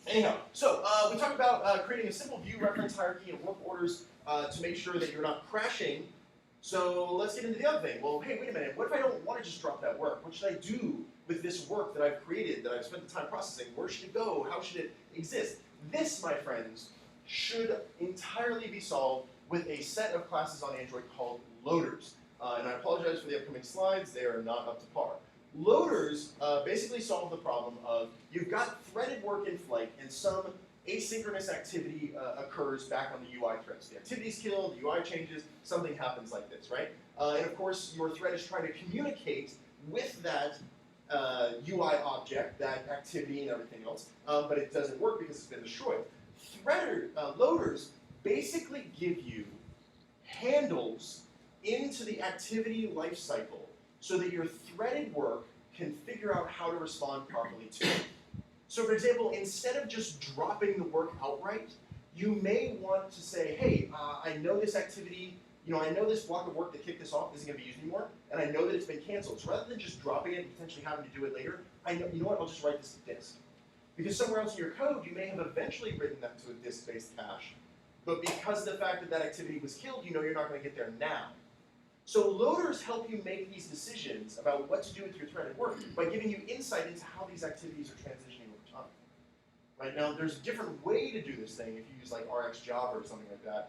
Anyhow, so we talked about creating a simple view reference hierarchy and work orders to make sure that you're not crashing. So let's get into the other thing. Well, hey, wait a minute. What if I don't want to just drop that work? What should I do with this work that I've created, that I've spent the time processing? Where should it go? How should it exist? This, my friends, should entirely be solved with a set of classes on Android called loaders. And I apologize for the upcoming slides. They are not up to par. Loaders basically solve the problem of you've got threaded work in flight and some asynchronous activity occurs back on the UI thread. So the activity's killed, the UI changes, something happens like this, right? And of course, your thread is trying to communicate with that UI object, that activity and everything else, but it doesn't work because it's been destroyed. Loaders basically give you handles into the activity lifecycle so that your threaded work can figure out how to respond properly to it. So for example, instead of just dropping the work outright, you may want to say, hey, I know this activity, I know this block of work that kicked this off isn't going to be used anymore, and I know that it's been canceled. So rather than just dropping it and potentially having to do it later, I know, you know what, I'll just write this to disk. Because somewhere else in your code, you may have eventually written that to a disk-based cache, but because of the fact that that activity was killed, you know you're not going to get there now. So loaders help you make these decisions about what to do with your threaded work by giving you insight into how these activities are transitioning over time. Right now, there's a different way to do this thing if you use like RxJava or something like that.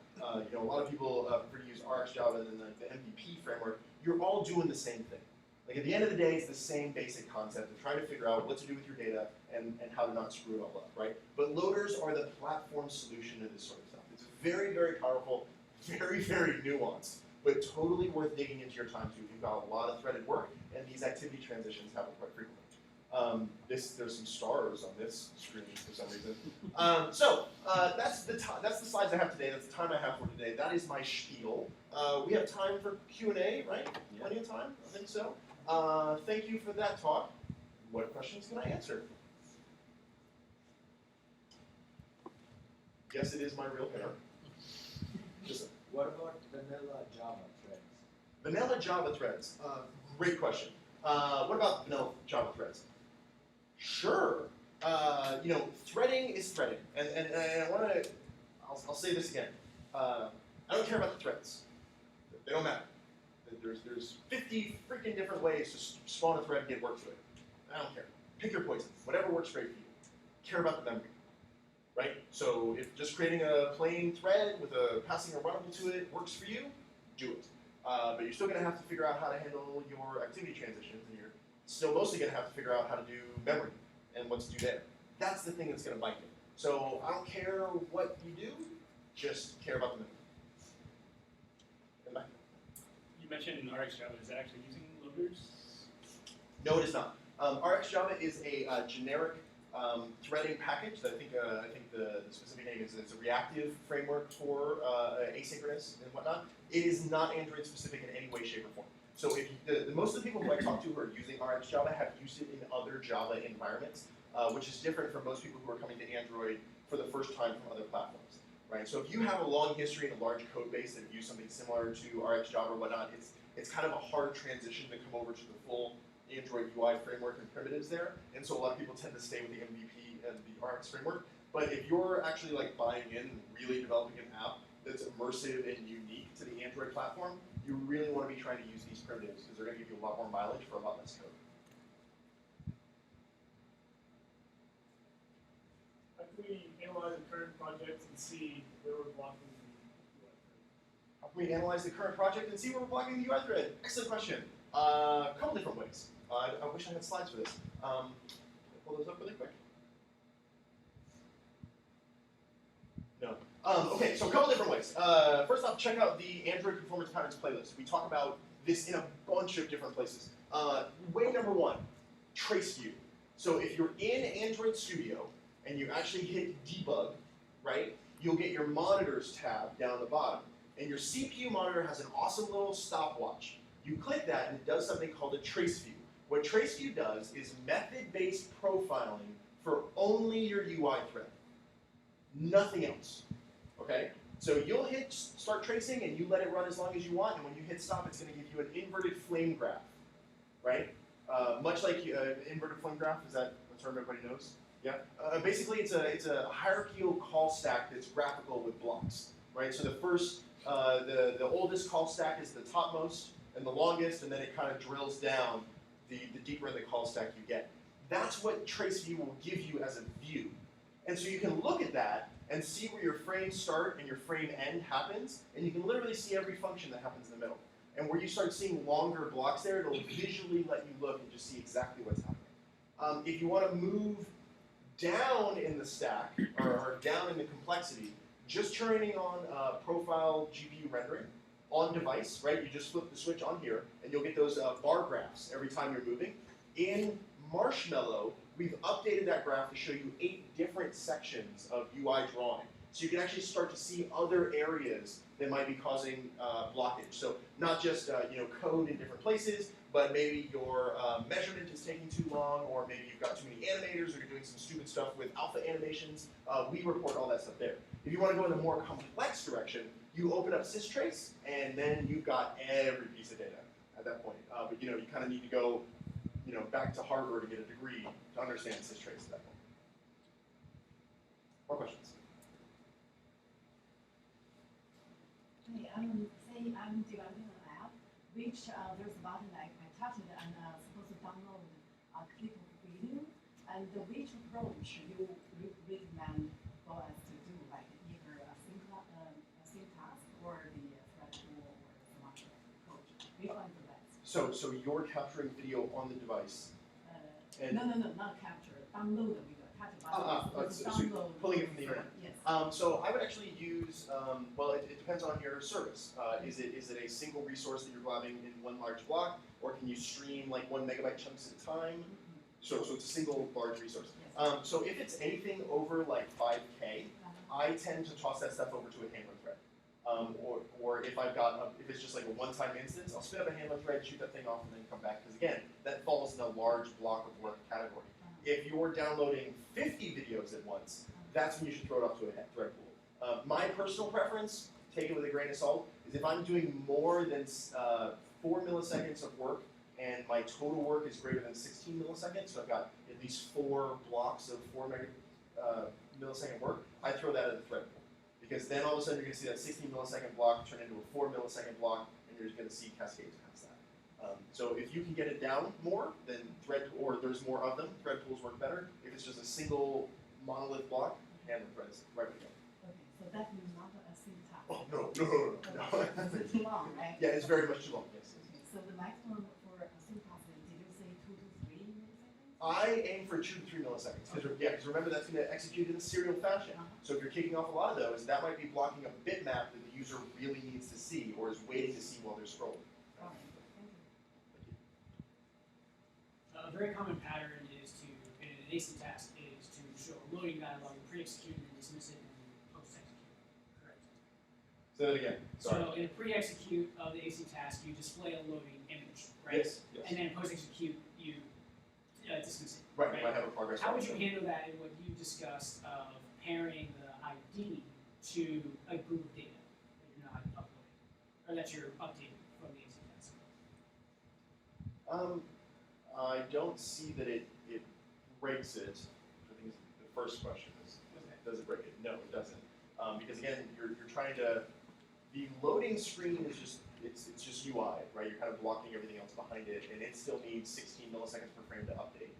A lot of people prefer to use RxJava and then the MVP framework. You're all doing the same thing. Like at the end of the day, it's the same basic concept of trying to figure out what to do with your data and how to not screw it all up, right? But loaders are the platform solution to this sort of stuff. It's very, very powerful, very, very nuanced, but totally worth digging into your time to if you've got a lot of threaded work and these activity transitions happen quite frequently. There's some stars on this screen for some reason. That's the slides I have today. That's the time I have for today. That is my spiel. We have time for Q&A, right? Yeah. Plenty of time? I think so. Thank you for that talk. What questions can I answer? Yes, it is my real hair. What about vanilla Java threads? Vanilla Java threads. Great question. What about vanilla Java threads? Sure. Threading is threading, and I want to. I'll say this again. I don't care about the threads. They don't matter. There's 50 freaking different ways to spawn a thread and get work to it. I don't care. Pick your poison. Whatever works great for you. Care about the memory. Right? So if just creating a plain thread with a passing or runnable to it works for you, do it. But you're still going to have to figure out how to handle your activity transitions, and you're still mostly going to have to figure out how to do memory and what to do there. That's the thing that's going to bite you. So I don't care what you do, just care about the memory. And bye. You mentioned RxJava. Is it actually using loaders? No, it is not. RxJava is a generic threading package that I think the specific name is. It's a reactive framework for asynchronous and whatnot. It is not Android specific in any way, shape, or form. So if most of the people who I talk to who are using RxJava have used it in other Java environments, which is different from most people who are coming to Android for the first time from other platforms. Right? So if you have a long history and a large code base that have used something similar to RxJava or whatnot, it's kind of a hard transition to come over to the full Android UI framework and primitives there, and so a lot of people tend to stay with the MVP and the Rx framework. But if you're actually like buying in and really developing an app that's immersive and unique to the Android platform, you really want to be trying to use these primitives because they're going to give you a lot more mileage for a lot less code. How can we analyze the current projects and see where we're blocking the UI How can we analyze the current project and see where we're blocking the UI thread? Excellent question. A couple different ways. I wish I had slides for this. Pull those up really quick. No. Okay, so a couple different ways. First off, check out the Android Performance Patterns playlist. We talk about this in a bunch of different places. Way number one, trace view. So if you're in Android Studio and you actually hit debug, right, you'll get your monitors tab down the bottom. And your CPU monitor has an awesome little stopwatch. You click that and it does something called a trace view. What trace view does is method-based profiling for only your UI thread. Nothing else, okay? So you'll hit start tracing and you let it run as long as you want, and when you hit stop, it's gonna give you an inverted flame graph, right? Much like inverted flame graph, is that a term everybody knows? Yeah, basically it's a hierarchical call stack that's graphical with blocks, right? So the first, the oldest call stack is the topmost and the longest, and then it kind of drills down the deeper in the call stack you get. That's what trace view will give you as a view. And so you can look at that and see where your frame start and your frame end happens, and you can literally see every function that happens in the middle. And where you start seeing longer blocks there, it'll visually let you look and just see exactly what's happening. If you want to move down in the stack, or down in the complexity, just turning on profile GPU rendering on device, right? You just flip the switch on here, and you'll get those bar graphs every time you're moving. In Marshmallow, we've updated that graph to show you 8 different sections of UI drawing. So you can actually start to see other areas that might be causing blockage. So not just code in different places, but maybe your measurement is taking too long, or maybe you've got too many animators, or you're doing some stupid stuff with alpha animations. We report all that stuff there. If you want to go in a more complex direction, you open up systrace, and then you've got every piece of data at that point. But you kind of need to go back to Harvard to get a degree to understand systrace at that point. More questions? Say I'm developing an app, which there's a button I touch it and supposed to download a clip of video, and which approach you recommend for us to do, like either a sync task or the thread tool or some other approach. Which one is the best? So you're capturing video on the device. And No, not capture. Download the video. Touch a button. So you're pulling it from the internet. Yes. So I would actually use, well, it depends on your service. Is it a single resource that you're grabbing in one large block, or can you stream like 1 megabyte chunks at a time? So it's a single large resource. Yes. So if it's anything over like 5K, I tend to toss that stuff over to a handler thread. Or if if it's just like a one-time instance, I'll spin up a handler thread, shoot that thing off, and then come back. Because again, that falls in a large block of work category. If you're downloading 50 videos at once, that's when you should throw it off to a thread pool. My personal preference, take it with a grain of salt, is if I'm doing more than 4 milliseconds of work and my total work is greater than 16 milliseconds, so I've got at least 4 blocks of 4 millisecond work, I throw that in the thread pool. Because then all of a sudden you're going to see that 16 millisecond block turn into a 4 millisecond block, and you're just going to see cascades past that. So if you can get it down more, then or there's more of them, thread pools work better. If it's just a single monolith block, handler threads, right we go. Okay, so that is not a sync task. Oh, no. It's too long, right? Yeah, it's very much too long, yes. Okay, so the maximum for a sync task, did you say 2 to 3 milliseconds? I aim for 2 to 3 milliseconds, because remember that's going to execute in a serial fashion. So if you're kicking off a lot of those, that might be blocking a bitmap that the user really needs to see or is waiting to see while they're scrolling. Okay, thank you. A very common pattern is in an AC task is to show a loading dialog, pre-execute and dismiss it, and post-execute. Correct. Say that again. Sorry. So in a pre-execute of the AC task, you display a loading image, right? Yes. And then post-execute, you dismiss it. Right, you might have a progress How bar. would you handle that in what you discussed of pairing the ID to a group of data that you're not uploading, or that you're updating from the AC task? I don't see that it breaks it. I think the first question is. Okay. Does it break it? No, it doesn't. Because again, you're trying to, the loading screen is just, it's just UI, right? You're kind of blocking everything else behind it, and it still needs 16 milliseconds per frame to update,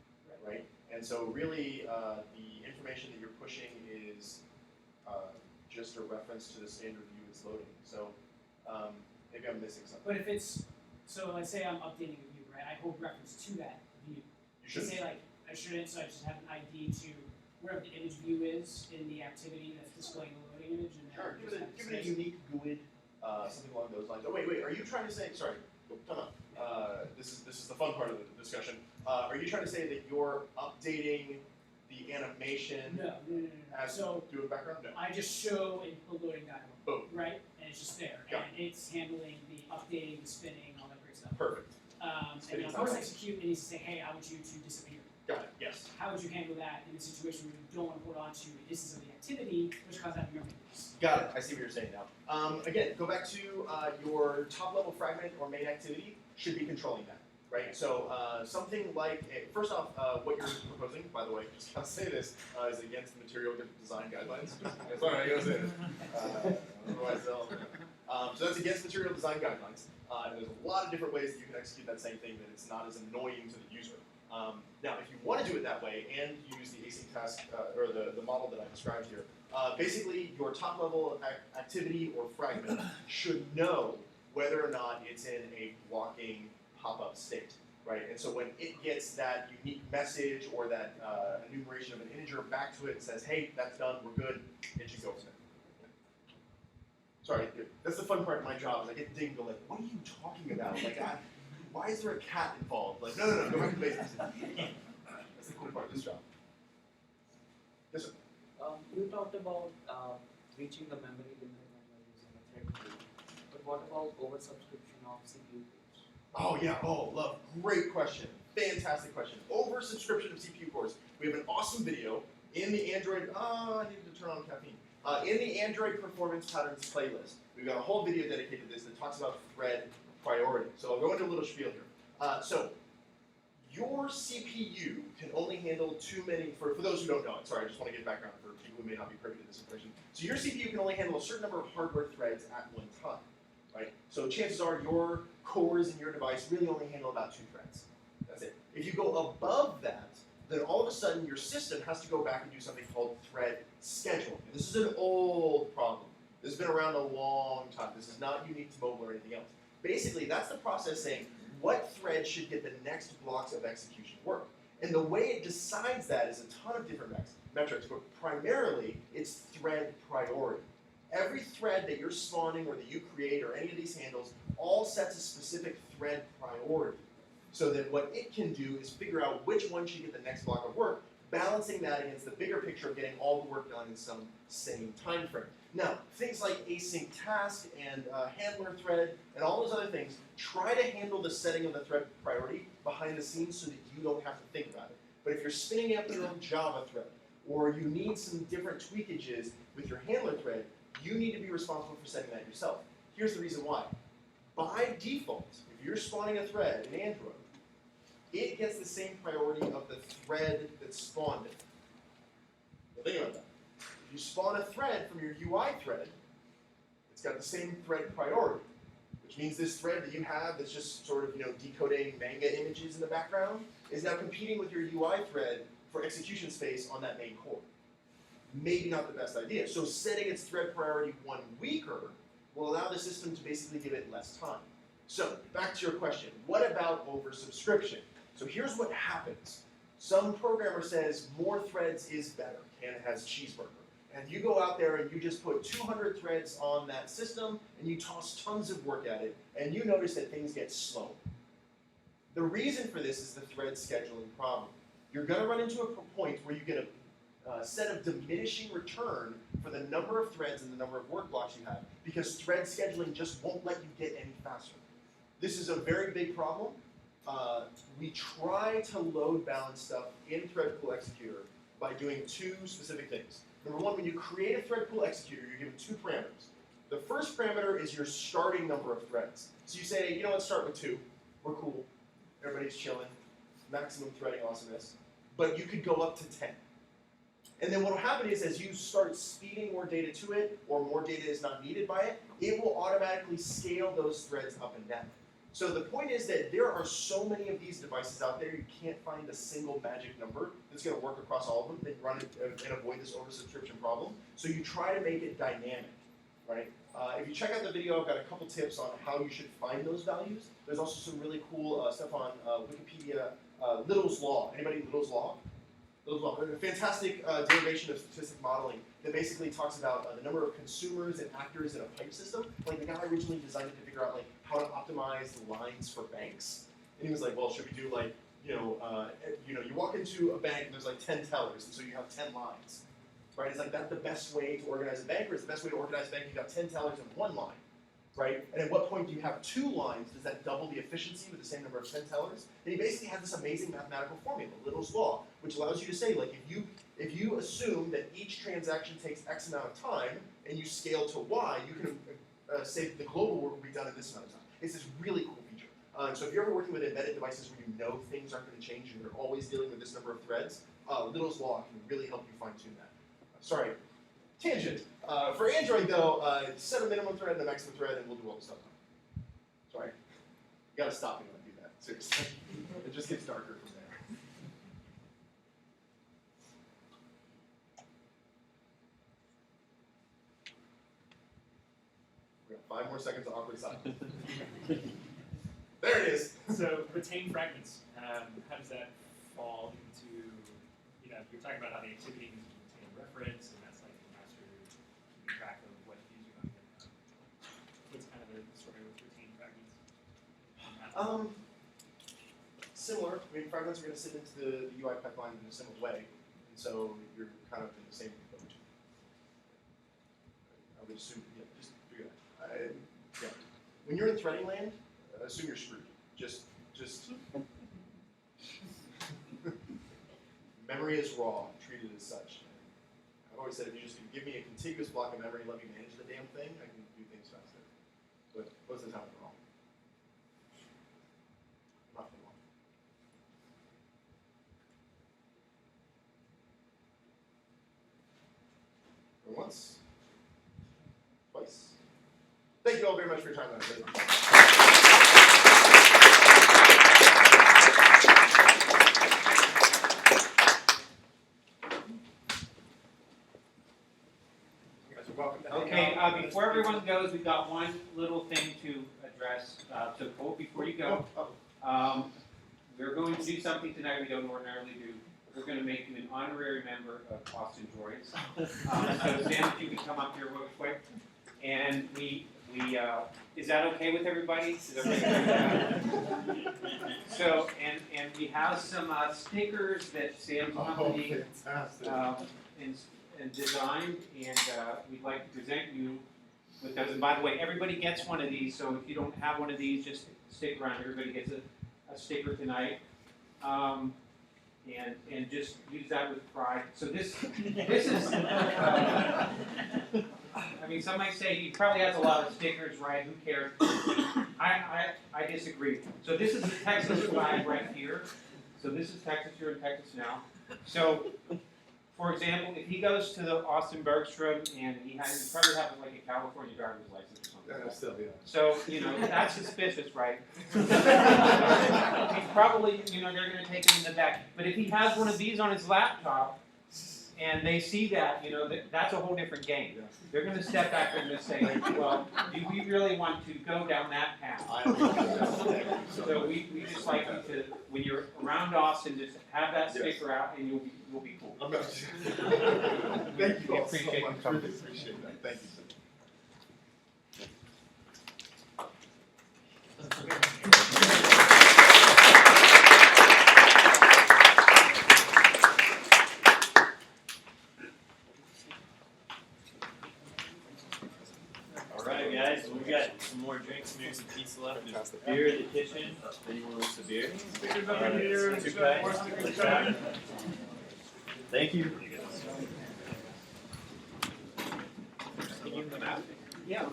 right? And so really, the information that you're pushing is just a reference to the standard view it's loading. So maybe I'm missing something. But if it's, so let's say I'm updating a view, right? I hold reference to that view. You should Say like, I shouldn't, so I just have an ID to wherever the image view is in the activity that's displaying the loading image, and then Sure, just have give it a unique GUID, something along those lines. Oh wait, are you trying to say, sorry, come on. This is the fun part of the discussion. Are you trying to say that you're updating the animation No. as So you do a background? No. I just show a loading dialog, Boom. right? And it's just there, Yeah. and it's handling the updating, the spinning, all that great stuff. Perfect. And Spinning then of course timeline. execute, it needs to say, hey, I want you to disappear. Got it, yes. How would you handle that in a situation where you don't want to hold on to the instance of the activity, which causes that memory loss? Got it, I see what you're saying now. Again, go back to your top level fragment or main activity should be controlling that, right? So something like, first off, what you're proposing, by the way, just gotta say this, is against the material design guidelines. Sorry, I gotta say this. Otherwise so that's against material design guidelines. And there's a lot of different ways that you can execute that same thing that it's not as annoying to the user. Now, if you want to do it that way and use the async task, or the model that I described here, basically your top level activity or fragment should know whether or not it's in a blocking pop-up state, right? And so when it gets that unique message or that enumeration of an integer back to it and says, hey, that's done, we're good, it should go from there. Sorry, that's the fun part of my job is I get dinged like, what are you talking about? Like, why is there a cat involved? Like, no, go back to basics. That's the cool part of this job. Yes, sir. You talked about reaching the memory limit when you're using a thread pool, but what about oversubscription of CPU cores? Oh yeah, love, great question. Fantastic question. Oversubscription of CPU cores. We have an awesome video in the Android, I needed to turn on caffeine. In the Android Performance Patterns playlist, we've got a whole video dedicated to this that talks about thread priority. So I'll go into a little spiel here. So your CPU can only handle too many, for those who don't know it, sorry, I just want to give background for people who may not be privy to this information. So your CPU can only handle a certain number of hardware threads at one time, right? So chances are your cores in your device really only handle about 2 threads. That's it. If you go above that, then all of a sudden your system has to go back and do something called thread scheduling. And this is an old problem. This has been around a long time. This is not unique to mobile or anything else. Basically, that's the process saying what thread should get the next blocks of execution work. And the way it decides that is a ton of different metrics, but primarily it's thread priority. Every thread that you're spawning or that you create or any of these handles all sets a specific thread priority. So that what it can do is figure out which one should get the next block of work, balancing that against the bigger picture of getting all the work done in some same time frame. Now, things like async task and handler thread and all those other things, try to handle the setting of the thread priority behind the scenes so that you don't have to think about it. But if you're spinning up your own Java thread, or you need some different tweakages with your handler thread, you need to be responsible for setting that yourself. Here's the reason why. By default, if you're spawning a thread in Android, it gets the same priority of the thread that spawned it. Now think about that. If you spawn a thread from your UI thread, it's got the same thread priority, which means this thread that you have that's just sort of decoding manga images in the background is now competing with your UI thread for execution space on that main core. Maybe not the best idea. So setting its thread priority one weaker will allow the system to basically give it less time. So back to your question, what about oversubscription? So here's what happens. Some programmer says more threads is better, and it has cheeseburger. And you go out there and you just put 200 threads on that system, and you toss tons of work at it, and you notice that things get slow. The reason for this is the thread scheduling problem. You're going to run into a point where you get a set of diminishing return for the number of threads and the number of work blocks you have, because thread scheduling just won't let you get any faster. This is a very big problem. We try to load balance stuff in thread pool executor by doing 2 specific things. Number 1, when you create a thread pool executor, you're given 2 parameters. The first parameter is your starting number of threads. So you say, let's start with 2. We're cool. Everybody's chilling. Maximum threading awesomeness. But you could go up to 10. And then what will happen is as you start speeding more data to it, or more data is not needed by it, it will automatically scale those threads up and down. So the point is that there are so many of these devices out there, you can't find a single magic number that's going to work across all of them that run it and avoid this oversubscription problem. So you try to make it dynamic, right? If you check out the video, I've got a couple tips on how you should find those values. There's also some really cool stuff on Wikipedia, Little's Law. Anybody Little's Law? Little's Law, a fantastic derivation of statistic modeling that basically talks about the number of consumers and actors in a pipe system. Like the guy originally designed it to figure out like how to optimize the lines for banks. And he was like, well, should we do like, you walk into a bank and there's like 10 tellers, and so you have 10 lines. Right? It's like that's the best way to organize a bank, or is the best way to organize a bank you've got 10 tellers in one line. Right? And at what point do you have 2 lines? Does that double the efficiency with the same number of 10 tellers? And he basically has this amazing mathematical formula, Little's Law, which allows you to say, like, if you assume that each transaction takes X amount of time, and you scale to Y, you can say that the global work will be done in this amount of time. It's this really cool feature. So if you're ever working with embedded devices where you know things aren't going to change and you're always dealing with this number of threads, Little's Law can really help you fine-tune that. Sorry, tangent. For Android though, set a minimum thread and a maximum thread, and we'll do all the stuff. Sorry, you gotta stop me when I do that. Seriously, it just gets darker from there. We got 5 more seconds of awkward silence. There it is. So retain fragments. How does that fall into? You're talking about how the activity needs to retain reference, and that's like the master keeping track of what views you're going to get. What's kind of the story with retain fragments? Similar. I mean, fragments are going to sit into the UI pipeline in a similar way, and so you're kind of in the same boat. I would assume, yeah, just do that. Yeah. When you're in threading land, assume you're screwed. Just. Memory is raw, treat it as such. I've always said if you just give me a contiguous block of memory and let me manage the damn thing, I can do things faster. But most of the time I'm wrong. Not for long. Going once. Twice. Thank you all very much for your time. Okay, before everyone goes, we've got one little thing to address. So Colt, before you go, we're going to do something tonight we don't ordinarily do. We're going to make you an honorary member of Austin Droids. So Sam, if you can come up here real quick. And is that okay with everybody? Is everybody so, and we have some stickers that Sam's company and designed, and we'd like to present you with those. And by the way, everybody gets one of these, so if you don't have one of these, just stick around. Everybody gets a sticker tonight. And just use that with pride. So this is, I mean, some might say he probably has a lot of stickers, right? Who cares? I disagree. So this is the Texas flag right here. So this is Texas, you're in Texas now. So, for example, if he goes to the Austin Bergstrom and he probably has like a California driver's license or something. Yeah, still, yeah. So, that's suspicious, right? He's probably, they're going to take him in the back. But if he has one of these on his laptop and they see that, that's a whole different game. Yeah. They're going to step back and just say, well, do we really want to go down that path? So we just like you to, when you're around Austin, just have that sticker out and you'll be cool. I'm not. Thank you all so Appreciate much. you Really appreciate that. Thank you so much. Alright guys, we got some more drinks, maybe some pizza left. There's beer in the kitchen. If anyone wants a beer. Two guys. Thank you. Yeah.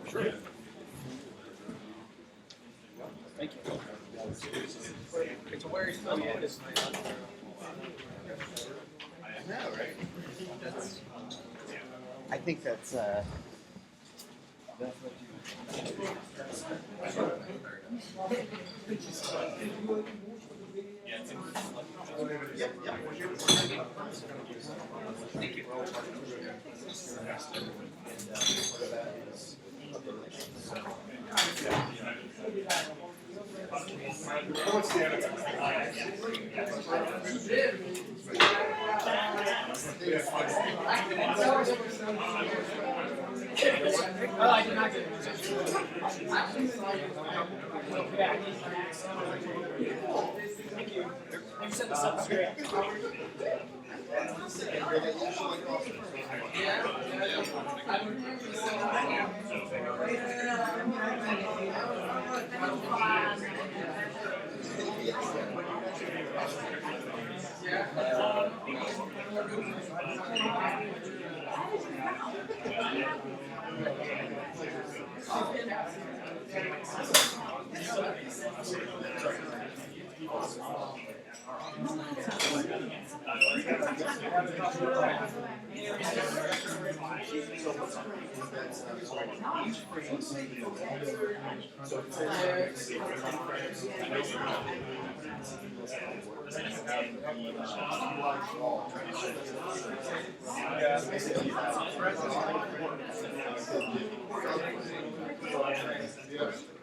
Sure. Thank you. So where is the focus? I know, right? I think that's what Yep. Thank you. Oh, I did not get it. Yeah. Thank you. You set this up great.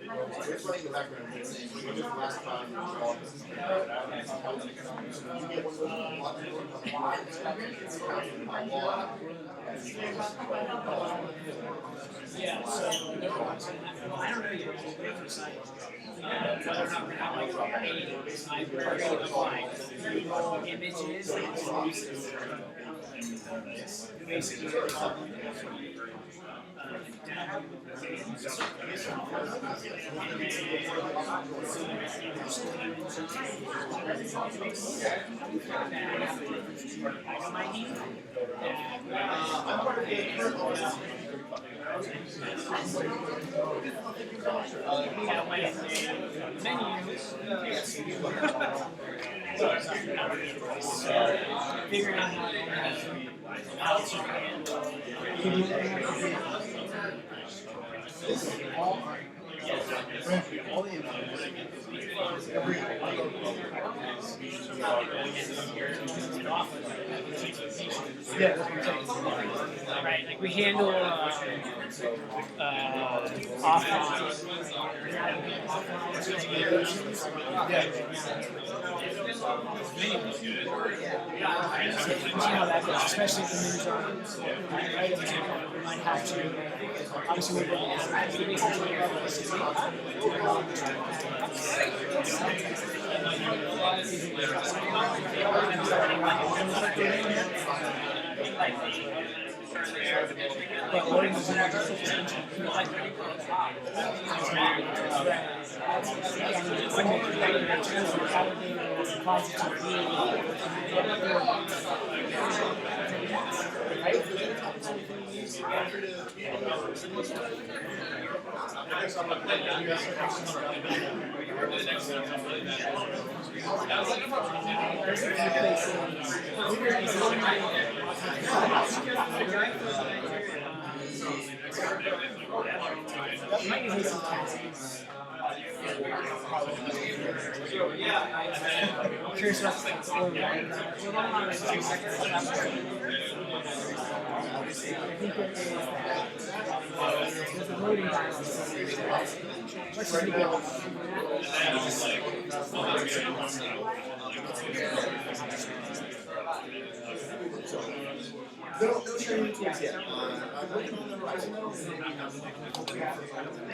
It's running in the background. Last time Yeah, so I don't know yet. Wait for site. Whether or not we're not like images and uses. Basically, figuring out how to all the information. Yeah, that's what I'm saying. right, like we handle offline. See how that goes, especially if the news articles. Right, we might have to. Obviously, but loading those I'm curious about there's a loading balance. Let's just be No training tools yet. I'm looking on the horizon.